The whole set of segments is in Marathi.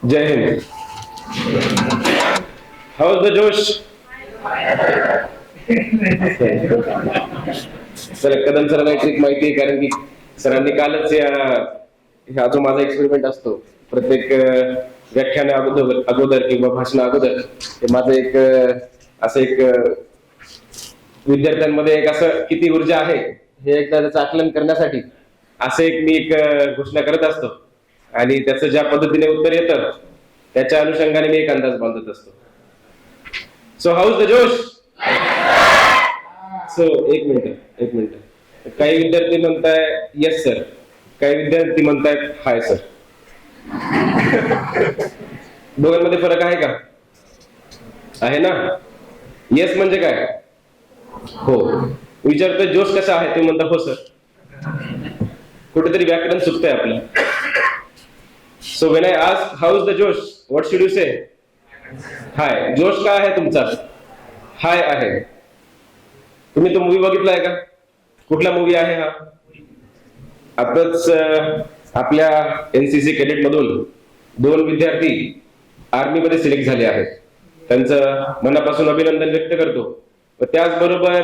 Jai Hind. How is the josh? Sir Kadam सरांना एक ट्रिक माहिती आहे, कारण की सरांनी कालच हा जो माझा एक्सपेरिमेंट असतो प्रत्येक व्याख्यान अगोदर किंवा भाषण अगोदर हे माझं एक असं एक विद्यार्थ्यांमध्ये एक असं किती ऊर्जा आहे हे एकदा त्याचं आकलन करण्यासाठी असं एक मी एक घोषणा करत असतो आणि त्याचं ज्या पद्धतीने उत्तर येतं त्याच्या अनुषंगाने मी एक अंदाज बांधत असतो. सो हाऊ इज द जोश? सो एक मिनिट काही विद्यार्थी म्हणताय येस सर, काही विद्यार्थी म्हणतायत हाय सर. दोघांमध्ये फरक आहे का? आहे ना? येस म्हणजे काय? हो. विचारतोय जोश कसा आहे, ते म्हणता हो सर. कुठेतरी व्याकरण चुकतंय आपलं. So when I ask how is the जोश, व्हॉट शुड यू से? हाय. जोश काय आहे तुमचा? हाय आहे. तुम्ही तो मूवी बघितलाय का? कुठला मूवी आहे हा? आताच आपल्या एनसीसी कॅडेट मधून 2 विद्यार्थी आर्मी मध्ये सिलेक्ट झाले आहेत. त्यांचं मनापासून अभिनंदन व्यक्त करतो. त्याचबरोबर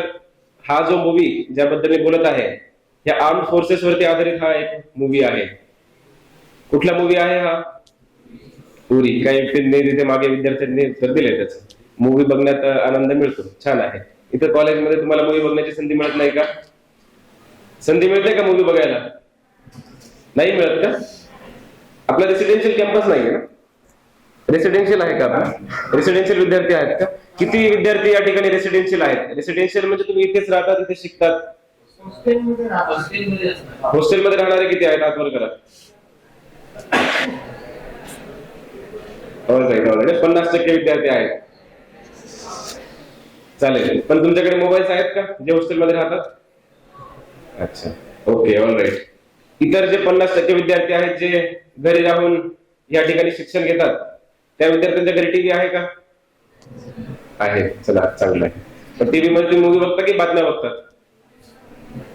हा जो मूवी ज्याबद्दल मी बोलत आहे या आर्म्ड फोर्सेस वरती आधारित हा एक मूवी आहे. कुठला मूवी आहे हा? उरी. काही व्यक्तींनी तिथे मागे विद्यार्थ्यांनी उत्तर दिले. त्याचं मूवी बघण्यात आनंद मिळतो, छान आहे. इथं कॉलेजमध्ये तुम्हाला मूवी बघण्याची संधी मिळत नाही का? संधी मिळते का मूवी बघायला? नाही मिळत का? आपला रेसिडेन्शियल कॅम्पस नाहीये ना? रेसिडेन्शियल आहे का आपला? रेसिडेन्शियल विद्यार्थी आहेत का? किती विद्यार्थी या ठिकाणी रेसिडेन्शियल आहेत? रेसिडेन्शियल म्हणजे तुम्ही इथेच राहतात, इथे शिकतात. हॉस्टेलमध्ये राहणारे किती आहेत? हात वर करा. 50% विद्यार्थी आहेत. चालेल. पण तुमच्याकडे मोबाईल्स आहेत का जे हॉस्टेलमध्ये राहतात? अच्छा, ओके, ऑल राईट. इतर जे 50% विद्यार्थी आहेत जे घरी राहून या ठिकाणी शिक्षण घेतात त्या विद्यार्थ्यांच्या घरी टीव्ही आहे का? आहे. चला, चांगलं आहे. पण टीव्ही मध्ये तुम्ही मूवी बघता की बातम्या बघतात?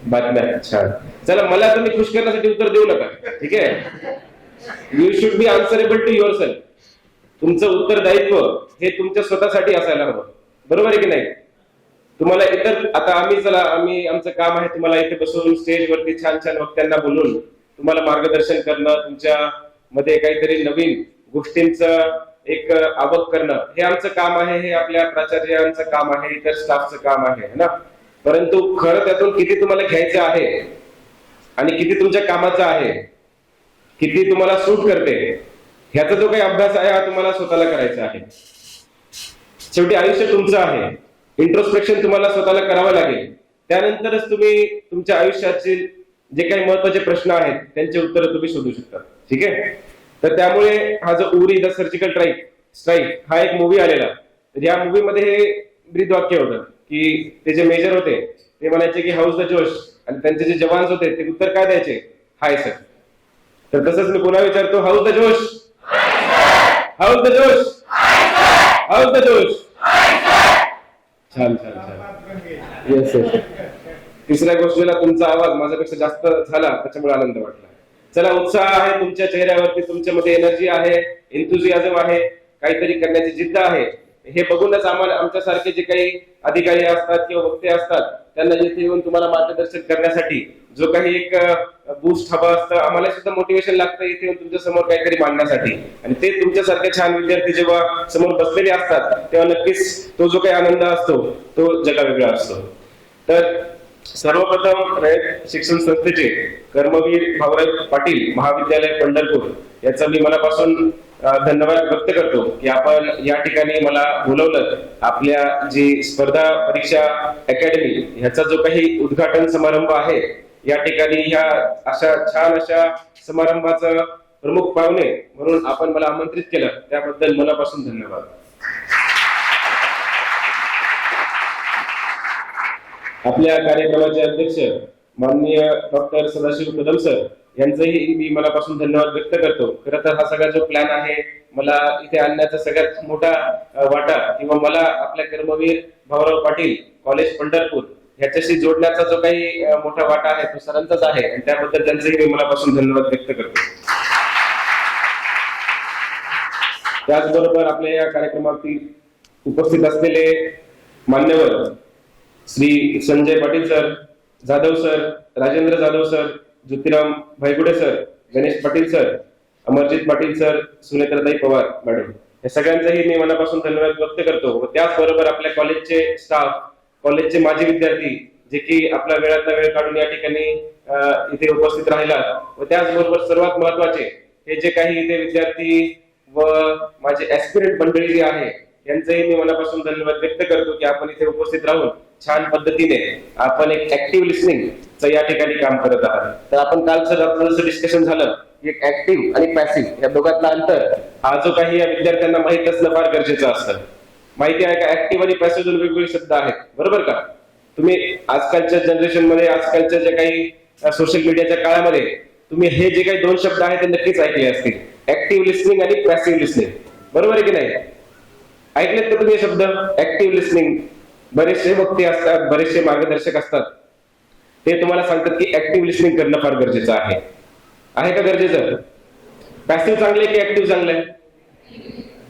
बातम्या. छान. चला, मला तुम्ही खुश करण्यासाठी उत्तर देऊ नका, ठीक आहे? You should be answerable to yourself. तुमचं उत्तरदायित्व हे तुमच्या स्वतःसाठी असायला हवं, बरोबर आहे की नाही? तुम्हाला इतर आता आम्ही आमचं काम आहे तुम्हाला इथे बसवून स्टेजवरती छान छान वक्त्यांना बोलून तुम्हाला मार्गदर्शन करणं, तुमच्या मध्ये काहीतरी नवीन गोष्टींचं एक आवक करणं, हे आमचं काम आहे. हे आपल्या प्राचार्यांचं काम आहे, इतर स्टाफचं काम आहे ना. परंतु खरं त्यातून किती तुम्हाला घ्यायचं आहे आणि किती तुमच्या कामाचं आहे, किती तुम्हाला सूट करते, ह्याचा जो काही अभ्यास आहे हा तुम्हाला स्वतःला करायचा आहे. शेवटी आयुष्य तुमचं आहे. इंट्रोस्पेक्शन तुम्हाला स्वतःला करावं लागेल. त्यानंतरच तुम्ही तुमच्या आयुष्याचे जे काही महत्वाचे प्रश्न आहेत त्यांचे उत्तर तुम्ही शोधू शकता, ठीक आहे? तर त्यामुळे हा जो उरी द सर्जिकल स्ट्राईक हा एक मूवी आलेला. तर या मूवी मध्ये हे ब्रीद वाक्य होतं की ते जे मेजर होते ते म्हणायचे की हाऊ इज द जोश, आणि त्यांचे जे जवान्स होते ते उत्तर काय द्यायचे? Hi sir. तर तसंच मी पुन्हा विचारतो, हाऊ इज द जोश? हाऊ इज द जोश? हाऊ इज द जोश? छान छान छान. Yes yes. तिसऱ्या गोष्टीला तुमचा आवाज माझ्यापेक्षा जास्त झाला त्याच्यामुळे आनंद वाटला. चला, उत्साह आहे तुमच्या चेहऱ्यावरती, तुमच्यामध्ये एनर्जी आहे, एन्थुझियाझम आहे, काहीतरी करण्याची जिद्द आहे. हे बघूनच आम्हाला आमच्यासारखे जे काही अधिकारी असतात किंवा वक्ते असतात त्यांना इथे येऊन तुम्हाला मार्गदर्शन करण्यासाठी जो काही एक बूस्ट हवं असतं, आम्हाला सुद्धा मोटिवेशन लागतं इथे येऊन तुमच्या समोर काहीतरी मांडण्यासाठी. आणि ते तुमच्यासारखे छान विद्यार्थी जेव्हा समोर बसलेले असतात तेव्हा नक्कीच तो जो काही आनंद असतो तो जगावेगळा असतो. तर सर्वप्रथम रयत शिक्षण संस्थेचे कर्मवीर भाऊराव पाटील महाविद्यालय पंढरपूर याचा मी मनापासून धन्यवाद व्यक्त करतो की आपण या ठिकाणी मला बोलवलं. आपल्या जी स्पर्धा परीक्षा अकॅडमी ह्याचा जो काही उद्घाटन समारंभ आहे या ठिकाणी ह्या अशा छान अशा समारंभाचं प्रमुख पाहुणे म्हणून आपण मला आमंत्रित केलं, त्याबद्दल मनापासून धन्यवाद. आपल्या कार्यक्रमाचे अध्यक्ष माननीय डॉक्टर सदाशिव कदम सर यांचंही मी मनापासून धन्यवाद व्यक्त करतो. खरं तर हा सगळा जो प्लॅन आहे मला इथे आणण्याचा सगळ्यात मोठा वाटा किंवा मला आपल्या कर्मवीर भाऊराव पाटील कॉलेज पंढरपूर ह्याच्याशी जोडण्याचा जो काही मोठा वाटा आहे तो सरांचाच आहे आणि त्याबद्दल त्यांचेही मी मनापासून धन्यवाद व्यक्त करतो. त्याचबरोबर आपल्या या कार्यक्रमातील उपस्थित असलेले मान्यवर Shri Sanjay Patil sir, Jadhav sir, Rajendra Jadhav sir, Jyotiram Bhaigude sir, Ganesh Patil sir, Amarjit Patil sir, Sunetratai Pawar madam, या सगळ्यांचाही मी मनापासून धन्यवाद व्यक्त करतो. व त्याचबरोबर आपल्या कॉलेजचे स्टाफ, कॉलेजचे माजी विद्यार्थी जे की आपला वेळातला वेळ काढून या ठिकाणी इथे उपस्थित राहिला, व त्याचबरोबर सर्वात महत्वाचे हे जे काही इथे विद्यार्थी व माझे ऍस्पिरंट मंडळी जी आहे यांचंही मी मनापासून धन्यवाद व्यक्त करतो की आपण इथे उपस्थित राहून छान पद्धतीने आपण एक ऍक्टिव्ह लिसनिंग या ठिकाणी काम करत आहात. तर आपण काल सर आपलं जसं डिस्कशन झालं, एक ऍक्टिव्ह आणि पॅसिव्ह या दोघातला अंतर हा जो काही या विद्यार्थ्यांना माहित असणं फार गरजेचं असतं. माहिती आहे का, ऍक्टिव्ह आणि पॅसिव्ह दोन वेगवेगळे शब्द आहेत, बरोबर का? तुम्ही आजकालच्या जनरेशन मध्ये, आजकालच्या ज्या काही सोशल मीडियाच्या काळामध्ये तुम्ही हे जे काही दोन शब्द आहेत ते नक्कीच ऐकले असतील, ऍक्टिव्ह लिसनिंग आणि पॅसिव्ह लिसनिंग, बरोबर आहे की नाही? ऐकलेत का तुम्ही हे शब्द? Active listening. बरेचसे वक्ते असतात, बरेचसे मार्गदर्शक असतात, ते तुम्हाला सांगतात की ऍक्टिव्ह लिसनिंग करणं फार गरजेचं आहे. आहे का गरजेचं? पॅसिव्ह चांगले की ऍक्टिव्ह चांगलंय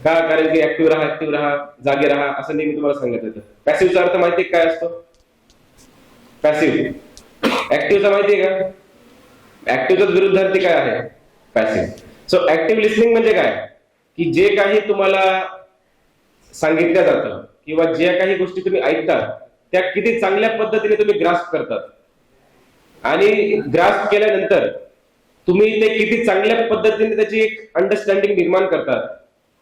का? कारण की ऍक्टिव्ह राहा, जागे राहा असं नेहमी तुम्हाला सांगत येतं. पॅसिव्हचा अर्थ माहितीये काय असतो? पॅसिव्ह. ऍक्टिव्हचा माहितीये का? ऍक्टिव्हचा विरुद्धार्थी काय आहे? पॅसिव्ह. सो ऍक्टिव्ह लिसनिंग म्हणजे काय की जे काही तुम्हाला सांगितलं जातं किंवा ज्या काही गोष्टी तुम्ही ऐकता त्या किती चांगल्या पद्धतीने तुम्ही ग्रास्प करतात, आणि ग्रास्प केल्यानंतर तुम्ही ते किती चांगल्या पद्धतीने त्याची एक अंडरस्टँडिंग निर्माण करतात,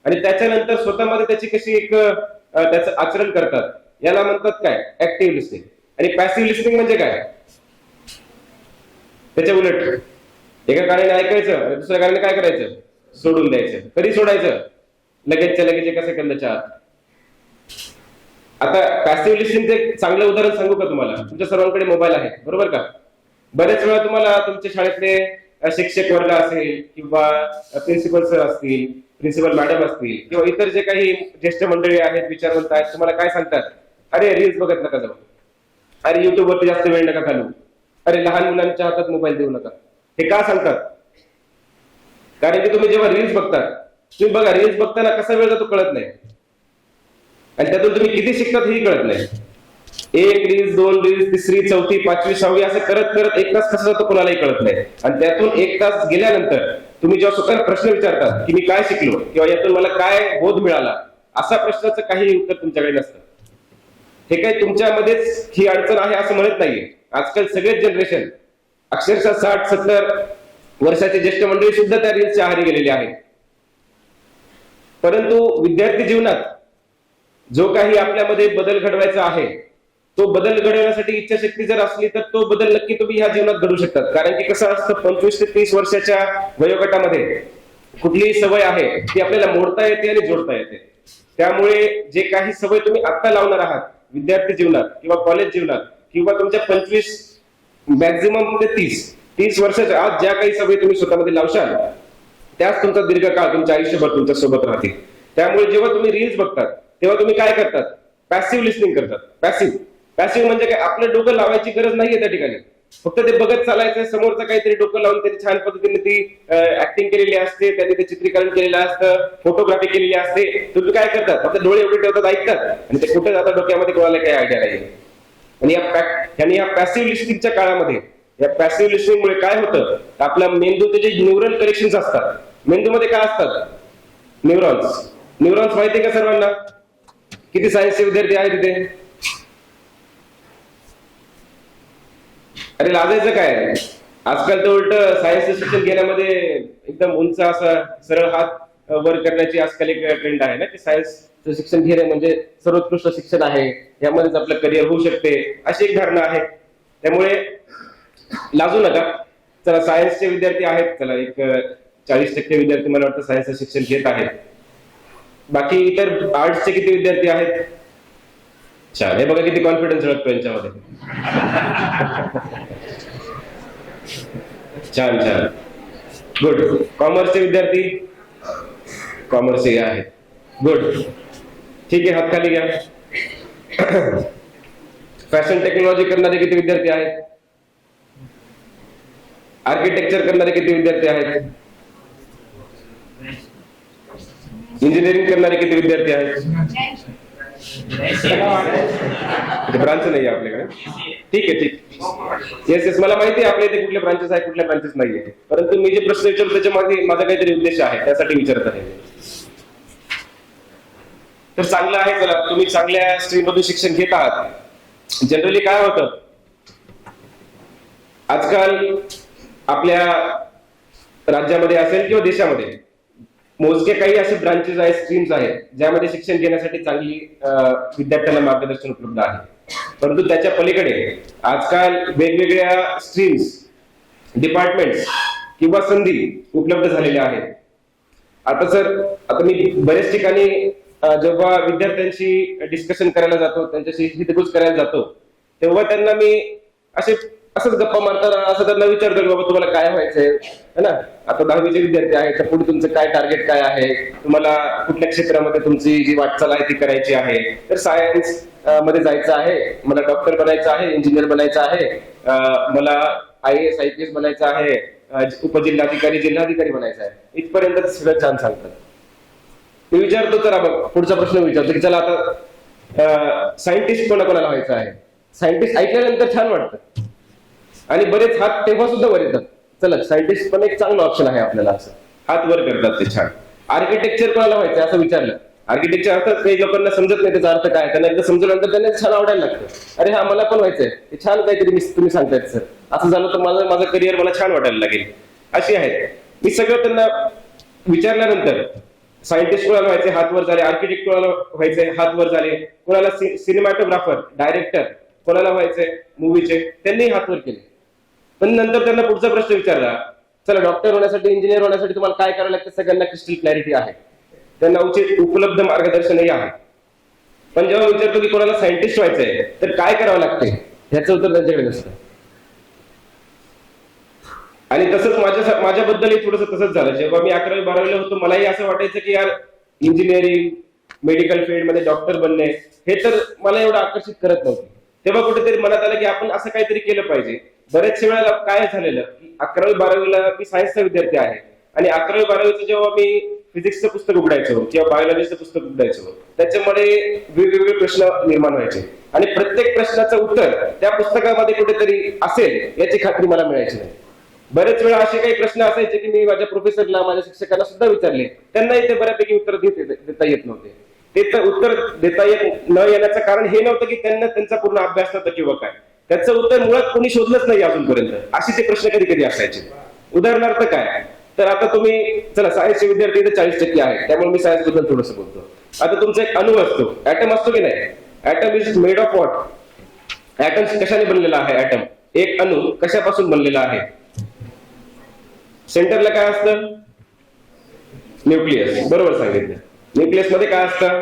आणि त्याच्यानंतर स्वतःमध्ये त्याची कशी एक त्याचं आचरण करतात, याला म्हणतात काय? Active listening. आणि पॅसिव्ह लिसनिंग म्हणजे काय? त्याच्या उलट, एका कारणाने ऐकायचं आणि दुसऱ्या कारणाने काय करायचं? सोडून द्यायचं. कधी सोडायचं? लगेचच्या लगेच एका सेकंदाच्या आत. आता पॅसिव्ह लिसनिंगचं एक चांगलं उदाहरण सांगू का तुम्हाला? तुमच्या सर्वांकडे मोबाईल आहे, बरोबर का? बऱ्याच वेळा तुम्हाला तुमच्या शाळेतले शिक्षक वर्ग असेल किंवा प्रिन्सिपल सर असतील, प्रिन्सिपल मॅडम असतील किंवा इतर जे काही ज्येष्ठ मंडळी आहेत, विचारवंत आहेत, तुम्हाला काय सांगतात? अरे रील्स बघत नका जाऊ, अरे युट्यूब वरती जास्त वेळ नका घालू, अरे लहान मुलांच्या हातात मोबाईल देऊ नका. हे का सांगतात? कारण की तुम्ही जेव्हा रील्स बघतात, तुम्ही बघा रील्स बघताना कसा वेळ जातो कळत नाही, आणि त्यातून तुम्ही किती शिकतात हेही कळत नाही. एक रील्स, दोन रील्स, तिसरी, चौथी, पाचवी, सहावी असं करत करत एक तास कसं जातो कोणालाही कळत नाही. आणि त्यातून एक तास गेल्यानंतर तुम्ही जेव्हा स्वतःला प्रश्न विचारतात की मी काय शिकलो किंवा यातून मला काय बोध मिळाला, असा प्रश्नाचं काही उत्तर तुमच्याकडे नसतं. हे काय तुमच्यामध्येच ही अडचण आहे असं म्हणत नाहीये. आजकाल सगळेच जनरेशन अक्षरशः 60-70 वर्षाचे ज्येष्ठ मंडळी सुद्धा त्या रील्सच्या आहारी गेलेली आहेत. परंतु विद्यार्थी जीवनात जो काही आपल्यामध्ये बदल घडवायचा आहे, तो बदल घडवण्यासाठी इच्छाशक्ती जर असली तर तो बदल नक्की तुम्ही ह्या जीवनात घडवू शकतात. कारण की कसं असतं, 25 ते 30 वर्षाच्या वयोगटामध्ये कुठलीही सवय आहे ती आपल्याला मोडता येते आणि जोडता येते. त्यामुळे जे काही सवय तुम्ही आत्ता लावणार आहात विद्यार्थी जीवनात किंवा कॉलेज जीवनात किंवा तुमच्या 25 मॅक्झिमम ते 30 वर्षाच्या आत ज्या काही सवयी तुम्ही स्वतःमध्ये लावशाल, त्याच तुमचा दीर्घकाळ तुमच्या आयुष्यभर तुमच्या सोबत राहतील. त्यामुळे जेव्हा तुम्ही रील्स बघतात तेव्हा तुम्ही काय करतात? पॅसिव्ह लिसनिंग करतात. पॅसिव्ह म्हणजे काय? आपलं डोकं लावायची गरज नाहीये त्या ठिकाणी, फक्त ते बघत चालायचं. समोरचं काहीतरी डोकं लावून त्यांनी छान पद्धतीने ती ऍक्टिंग केलेली असते, त्यांनी ते चित्रीकरण केलेलं असतं, फोटोग्राफी केलेली असते. तुम्ही काय करतात? फक्त डोळे एवढे ठेवतात, ऐकतात, आणि ते कुठे जातात डोक्यामध्ये कोणाला काही आयडिया नाही. आणि या पॅसिव्ह लिसनिंगच्या काळामध्ये, या पॅसिव्ह लिसनिंगमुळे काय होतं? आपल्या मेंदूचे जे न्यूरल कनेक्शन्स असतात, मेंदूमध्ये काय असतात? न्यूरॉन्स. न्यूरॉन्स माहिती आहे का सर्वांना? किती सायन्सचे विद्यार्थी आहेत तिथे? अरे लाजायचं काय? आजकाल तर उलट सायन्सचं शिक्षण घेण्यामध्ये एकदम उंच असा सरळ हात वर करण्याची आजकाल एक ट्रेंड आहे ना, की सायन्सचं शिक्षण घेणे म्हणजे सर्वोत्कृष्ट शिक्षण आहे, यामध्येच आपलं करिअर होऊ शकते, अशी एक धारणा आहे. त्यामुळे लाजू नका. चला, सायन्सचे विद्यार्थी आहेत, चला एक 40% विद्यार्थी मला वाटतं सायन्सचं शिक्षण घेत आहेत. बाकी इतर आर्ट्सचे किती विद्यार्थी आहेत? छान. हे बघा किती कॉन्फिडन्स झळकतो यांच्यामध्ये. छान छान, गुड. कॉमर्सचे विद्यार्थी? कॉमर्सचे आहेत, गुड. ठीक आहे, हात खाली घ्या. फॅशन टेक्नॉलॉजी करणारे किती विद्यार्थी आहेत? आर्किटेक्चर करणारे किती विद्यार्थी आहेत? इंजिनिअरिंग करणारे किती विद्यार्थी आहेत? ब्रांच नाही आहे आपल्याकडे. ठीक आहे, ठीक. येस येस, मला माहिती आहे आपल्या इथे कुठले ब्रांचेस आहेत, कुठल्या ब्रांचेस नाही आहे. परंतु मी जे प्रश्न विचारतो त्याच्या मागे माझा काहीतरी उद्देश आहे, त्यासाठी विचारत आहे. तर चांगलं आहे, चला तुम्ही चांगल्या स्ट्रीम मधून शिक्षण घेत आहात. जनरली काय होतं आजकाल आपल्या राज्यामध्ये असेल किंवा देशामध्ये मोजके काही असे ब्रांचेस आहेत, स्ट्रीम्स आहेत ज्यामध्ये शिक्षण घेण्यासाठी चांगली विद्यार्थ्यांना मार्गदर्शन उपलब्ध आहे. परंतु त्याच्या पलीकडे आजकाल वेगवेगळ्या स्ट्रीम्स, डिपार्टमेंट्स किंवा संधी उपलब्ध झालेल्या आहेत. आता मी बऱ्याच ठिकाणी जेव्हा विद्यार्थ्यांशी डिस्कशन करायला जातो, त्यांच्याशी हितगुज करायला जातो, तेव्हा त्यांना मी असंच गप्पा मारताना असं त्यांना विचारतो की बाबा तुम्हाला काय व्हायचंय, है ना? आता 10वीचे विद्यार्थी आहेत, तर पुढे तुमचं काय टार्गेट काय आहे, तुम्हाला कुठल्या क्षेत्रामध्ये तुमची जी वाटचाल आहे ती करायची आहे. तर सायन्स मध्ये जायचं आहे, मला डॉक्टर बनायचं आहे, इंजिनियर बनायचं आहे, मला IAS IPS बनायचं आहे, उपजिल्हाधिकारी जिल्हाधिकारी बनायचं आहे, इथपर्यंत सगळं छान सांगतात. मी विचारतो तर बघ पुढचा प्रश्न विचारतो की चला आता सायंटिस्ट कोणाला व्हायचं आहे. सायंटिस्ट ऐकल्यानंतर छान वाटतं आणि बरेच हात तेव्हा सुद्धा वर येतात, चला सायंटिस्ट पण एक चांगलं ऑप्शन आहे आपल्याला, असं हात वर करतात ते छान. आर्किटेक्चर कोणाला व्हायचं असं विचारलं, आर्किटेक्चर अर्थ काही लोकांना समजत नाही त्याचा अर्थ काय, त्यांना एकदा समजल्यानंतर त्यांना छान आवडायला लागतं. अरे हा मला पण व्हायचंय, ते छान काहीतरी तुम्ही सांगतायत सर, असं झालं तर माझं करिअर मला छान वाटायला लागेल. अशी आहेत. मी सगळं त्यांना विचारल्यानंतर सायंटिस्ट कोणाला व्हायचे हात वर झाले, आर्किटेक्ट कोणाला व्हायचे हात वर झाले, कोणाला सिनेमॅटोग्राफर डायरेक्टर कोणाला व्हायचे मूवीचे, त्यांनी हात वर केले. पण नंतर त्यांना पुढचा प्रश्न विचारला, चला डॉक्टर होण्यासाठी, इंजिनियर होण्यासाठी तुम्हाला काय करायला लागतं, सगळ्यांना क्रिस्टल क्लॅरिटी आहे, त्यांना उचित उपलब्ध मार्गदर्शनही आहे. पण जेव्हा विचारतो की कोणाला सायंटिस्ट व्हायचंय तर काय करावं लागते, ह्याचं उत्तर त्यांच्याकडे नसतं. आणि तसंच माझ्याबद्दलही थोडंसं तसंच झालं. जेव्हा मी 11वी 12वीला होतो मलाही असं वाटायचं की यार इंजिनिअरिंग, मेडिकल फील्ड मध्ये डॉक्टर बनणे हे तर मला एवढं आकर्षित करत नव्हते. तेव्हा कुठेतरी मनात आलं की आपण असं काहीतरी केलं पाहिजे. बरेच वेळा काय झालेलं की 11वी 12वीला मी सायन्सचा विद्यार्थी आहे आणि 11वी 12वीचं जेव्हा मी फिजिक्सचं पुस्तक उघडायचो किंवा बायोलॉजीचं पुस्तक उघडायचो त्याच्यामध्ये वेगवेगळे प्रश्न निर्माण व्हायचे आणि प्रत्येक प्रश्नाचं उत्तर त्या पुस्तकामध्ये कुठेतरी असेल याची खात्री मला मिळायची नाही. बरेच वेळा असे काही प्रश्न असायचे की मी माझ्या प्रोफेसरला, माझ्या शिक्षकांना सुद्धा विचारले, त्यांनाही ते बऱ्यापैकी उत्तर देता येत नव्हते. ते तर उत्तर देता येत न येण्याचं कारण हे नव्हतं की त्यांना त्यांचा पूर्ण अभ्यास नव्हता किंवा काय, त्याचं उत्तर मुळात कोणी शोधलंच नाही अजूनपर्यंत. असे ते प्रश्न कधी कधी असायचे. उदाहरणार्थ काय, तर आता तुम्ही चला सायन्सचे विद्यार्थी इथे 40% आहेत, त्यामुळे मी सायन्स बद्दल थोडंसं बोलतो. आता तुमचा एक अणु असतो, ऍटम असतो की नाही, atom is made of what, atom कशाने बनलेला आहे, ऍटम एक अणु कशापासून बनलेला आहे. सेंटरला काय असतं, न्यूक्लियस, बरोबर सांगितलं. न्यूक्लियस मध्ये काय असतं,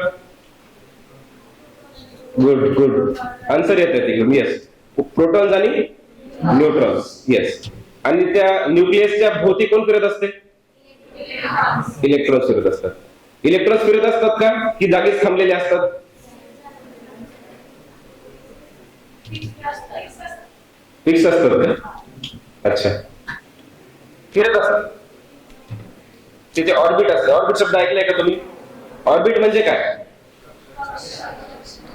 गुड आन्सर येतं तिकडून, येस, प्रोटॉन्स आणि न्यूट्रॉन्स, येस. आणि त्या न्यूक्लियसच्या भोवती कोण फिरत असते, इलेक्ट्रॉन्स फिरत असतात. इलेक्ट्रॉन्स फिरत असतात का की जागीच थांबलेले असतात, फिक्स असतात का, अच्छा फिरत असतात. तिथे ऑर्बिट असते, ऑर्बिट शब्द ऐकलाय का तुम्ही, ऑर्बिट म्हणजे काय,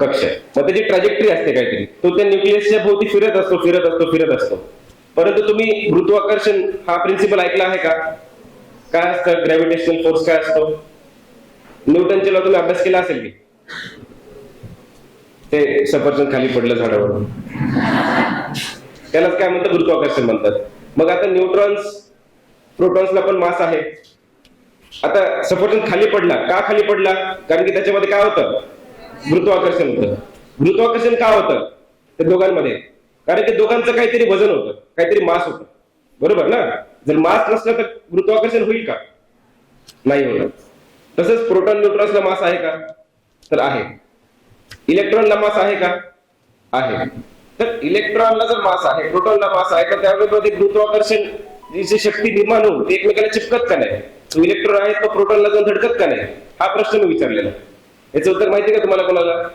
कक्ष. मग त्याची ट्रॅजेक्टरी असते काहीतरी, तो त्या न्यूक्लियसच्या भोवती फिरत असतो. परंतु तुम्ही गुरुत्वाकर्षण हा प्रिन्सिपल ऐकला आहे का, काय असतं, ग्रॅव्हिटेशनल फोर्स काय असतो, न्यूटनचे लॉ तुम्ही अभ्यास केला असेल की, ते सफरचंद खाली पडलं झाडावरून, त्यालाच काय म्हणतात, गुरुत्वाकर्षण म्हणतात. मग आता न्यूट्रॉन्स, प्रोटॉन्सला पण मास आहे. आता सफरचंद खाली पडला, का खाली पडला, कारण की त्याच्यामध्ये काय होतं, गुरुत्वाकर्षण होतं. गुरुत्वाकर्षण का होतं त्या दोघांमध्ये, कारण की दोघांचं काहीतरी वजन होतं, काहीतरी मास होतं, बरोबर ना. जर मास नसलं तर गुरुत्वाकर्षण होईल का, नाही होणार. तसंच प्रोटॉन न्यूट्रॉन्सला मास आहे का, तर आहे. इलेक्ट्रॉनला मास आहे का, आहे. तर इलेक्ट्रॉनला जर मास आहे, प्रोटॉनला मास आहे, तर त्यावेळेमध्ये गुरुत्वाकर्षण जी शक्ती निर्माण होऊन ते एकमेकाला चिपकत का नाही, तो इलेक्ट्रॉन आहे तो प्रोटॉनला जाऊन धडकत का नाही, हा प्रश्न मी विचारलेला. याचं उत्तर माहिती का तुम्हाला कोणाला,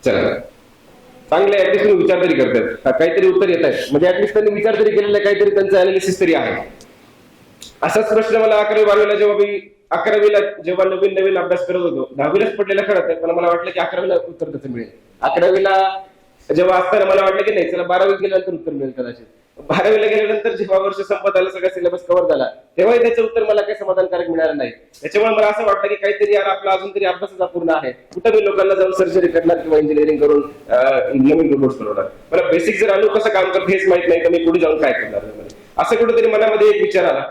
चला चांगले ऍटलिस्ट तुम्ही विचार तरी करतात, काहीतरी उत्तर येत आहेत, म्हणजे ऍटलिस्ट त्यांनी विचार तरी केलेला, काहीतरी त्यांचं अनालिसिस तरी आहे. असाच प्रश्न मला 11वी 12वीला जेव्हा नवीन नवीन अभ्यास करत होतो, 10वीलाच पडलेला खरं आहे, पण मला वाटलं की 11वीला उत्तर कसं मिळेल. 11वीला जेव्हा असताना मला वाटलं की नाही, चला 12वीत गेल्यानंतर उत्तर मिळेल कदाचित. 12वीला गेल्यानंतर जेव्हा वर्ष संपत आलं, सगळा सिलेबस कव्हर झाला, तेव्हाही त्याचं उत्तर मला काही समाधानकारक मिळालं नाही. त्याच्यामुळे मला असं वाटतं की काहीतरी यार आपला अजून तरी अभ्यासच अपूर्ण आहे. कुठं मी लोकांना जाऊन सर्जरी करणार किंवा इंजिनिअरिंग करून नवीन रोबोट्स बनवणार. मला बेसिक जर अणू कसं काम करतं हेच माहित नाही, तर मी पुढे जाऊन काय करणार. असं कुठेतरी मनामध्ये एक विचार आला.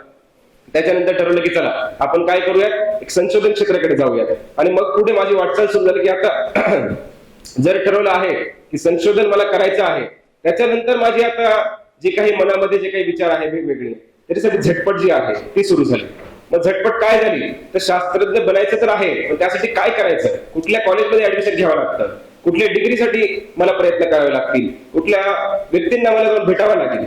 त्याच्यानंतर ठरवलं की चला आपण काय करूयात, एक संशोधन क्षेत्राकडे जाऊयात. आणि मग पुढे माझी वाटचाल सुरू झाली की आता जर ठरवलं आहे की संशोधन मला करायचं आहे, त्याच्यानंतर माझी आता जे काही मनामध्ये जे काही विचार आहे वेगवेगळे, त्याच्यासाठी झटपट जी आहे ती सुरू झाली. मग झटपट काय झाली, तर शास्त्रज्ञ बनायचं तर आहे, पण त्यासाठी काय करायचं, कुठल्या कॉलेजमध्ये ऍडमिशन घ्यावं लागतं, कुठल्या डिग्रीसाठी मला प्रयत्न करावे लागतील, कुठल्या व्यक्तींना मला जाऊन भेटावं लागेल,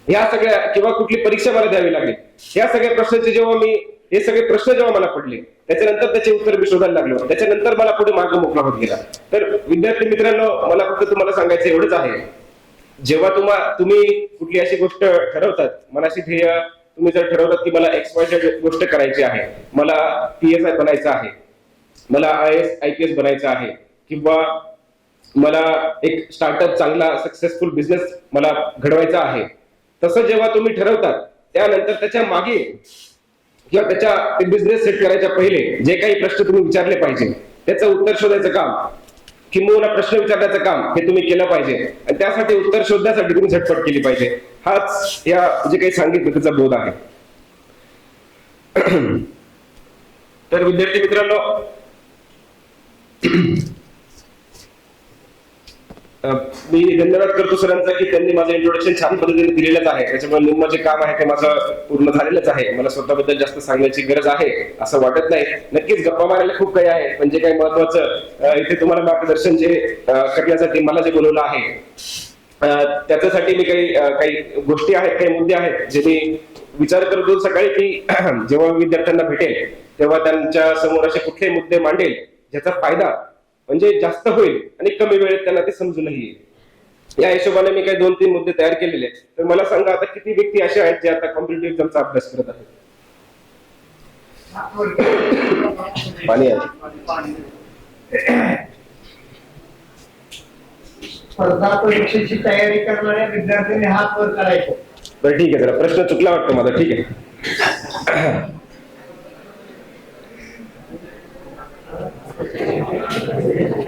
ह्या सगळ्या, किंवा कुठली परीक्षा मला द्यावी लागेल, ह्या सगळ्या प्रश्नांचे हे सगळे प्रश्न जेव्हा मला पडले, त्याच्यानंतर त्याचे उत्तर मी शोधायला लागलो. त्याच्यानंतर मला पुढे मार्ग मोकळा होत गेला. तर विद्यार्थी मित्रांनो, मला फक्त तुम्हाला सांगायचं एवढंच आहे, जेव्हा तुम्ही कुठली अशी गोष्ट ठरवतात, मनाशी ध्येय तुम्ही जर ठरवतात की मला XYZ गोष्ट करायची आहे, मला PSI बनायचं आहे, मला IAS IPS बनायचं आहे, किंवा मला एक स्टार्टअप चांगला सक्सेसफुल बिझनेस मला घडवायचा आहे, तसं जेव्हा तुम्ही ठरवतात, त्यानंतर त्याच्या मागे किंवा त्याच्या बिझनेस सेट करायच्या पहिले जे काही प्रश्न तुम्ही विचारले पाहिजे, त्याचं उत्तर शोधायचं काम, किंवा प्रश्न विचारण्याचं काम हे तुम्ही केलं पाहिजे. आणि त्यासाठी उत्तर शोधण्यासाठी तुम्ही झटपट केली पाहिजे. हाच या जे काही सांगितलं त्याचा बोध आहे. तर विद्यार्थी मित्रांनो, मी धन्यवाद करतो सरांचा की त्यांनी माझं इंट्रोडक्शन छान पद्धतीने दिलेलंच आहे. त्याच्यामुळे निम्म जे काम आहे ते माझं पूर्ण झालेलंच आहे. मला स्वतःबद्दल जास्त सांगण्याची गरज आहे असं वाटत नाही. नक्कीच गप्पा मारायला खूप काही आहे, पण जे काही महत्वाचं इथे तुम्हाला मार्गदर्शन जे करण्यासाठी मला जे बोलवलं आहे, त्याच्यासाठी मी काही गोष्टी आहेत, काही मुद्दे आहेत जे मी विचार करतो सकाळी की जेव्हा विद्यार्थ्यांना भेटेल तेव्हा त्यांच्या समोर असे कुठले मुद्दे मांडेल ज्याचा फायदा म्हणजे जास्त होईल आणि कमी वेळेत त्यांना ते समजूनही येईल. या हिशोबाने मी काही 2-3 मुद्दे तयार केलेले. तर मला सांगा, आता किती व्यक्ती अशा आहेत जे आता कॉम्पिटिटिव्ह एक्झामचा अभ्यास करत आहेत? पाणी आहे. स्पर्धा परीक्षेची तयारी करणाऱ्या विद्यार्थ्यांनी हात वर करायचा. बरं ठीक आहे, जरा प्रश्न चुकला वाटतो माझा. ठीक आहे.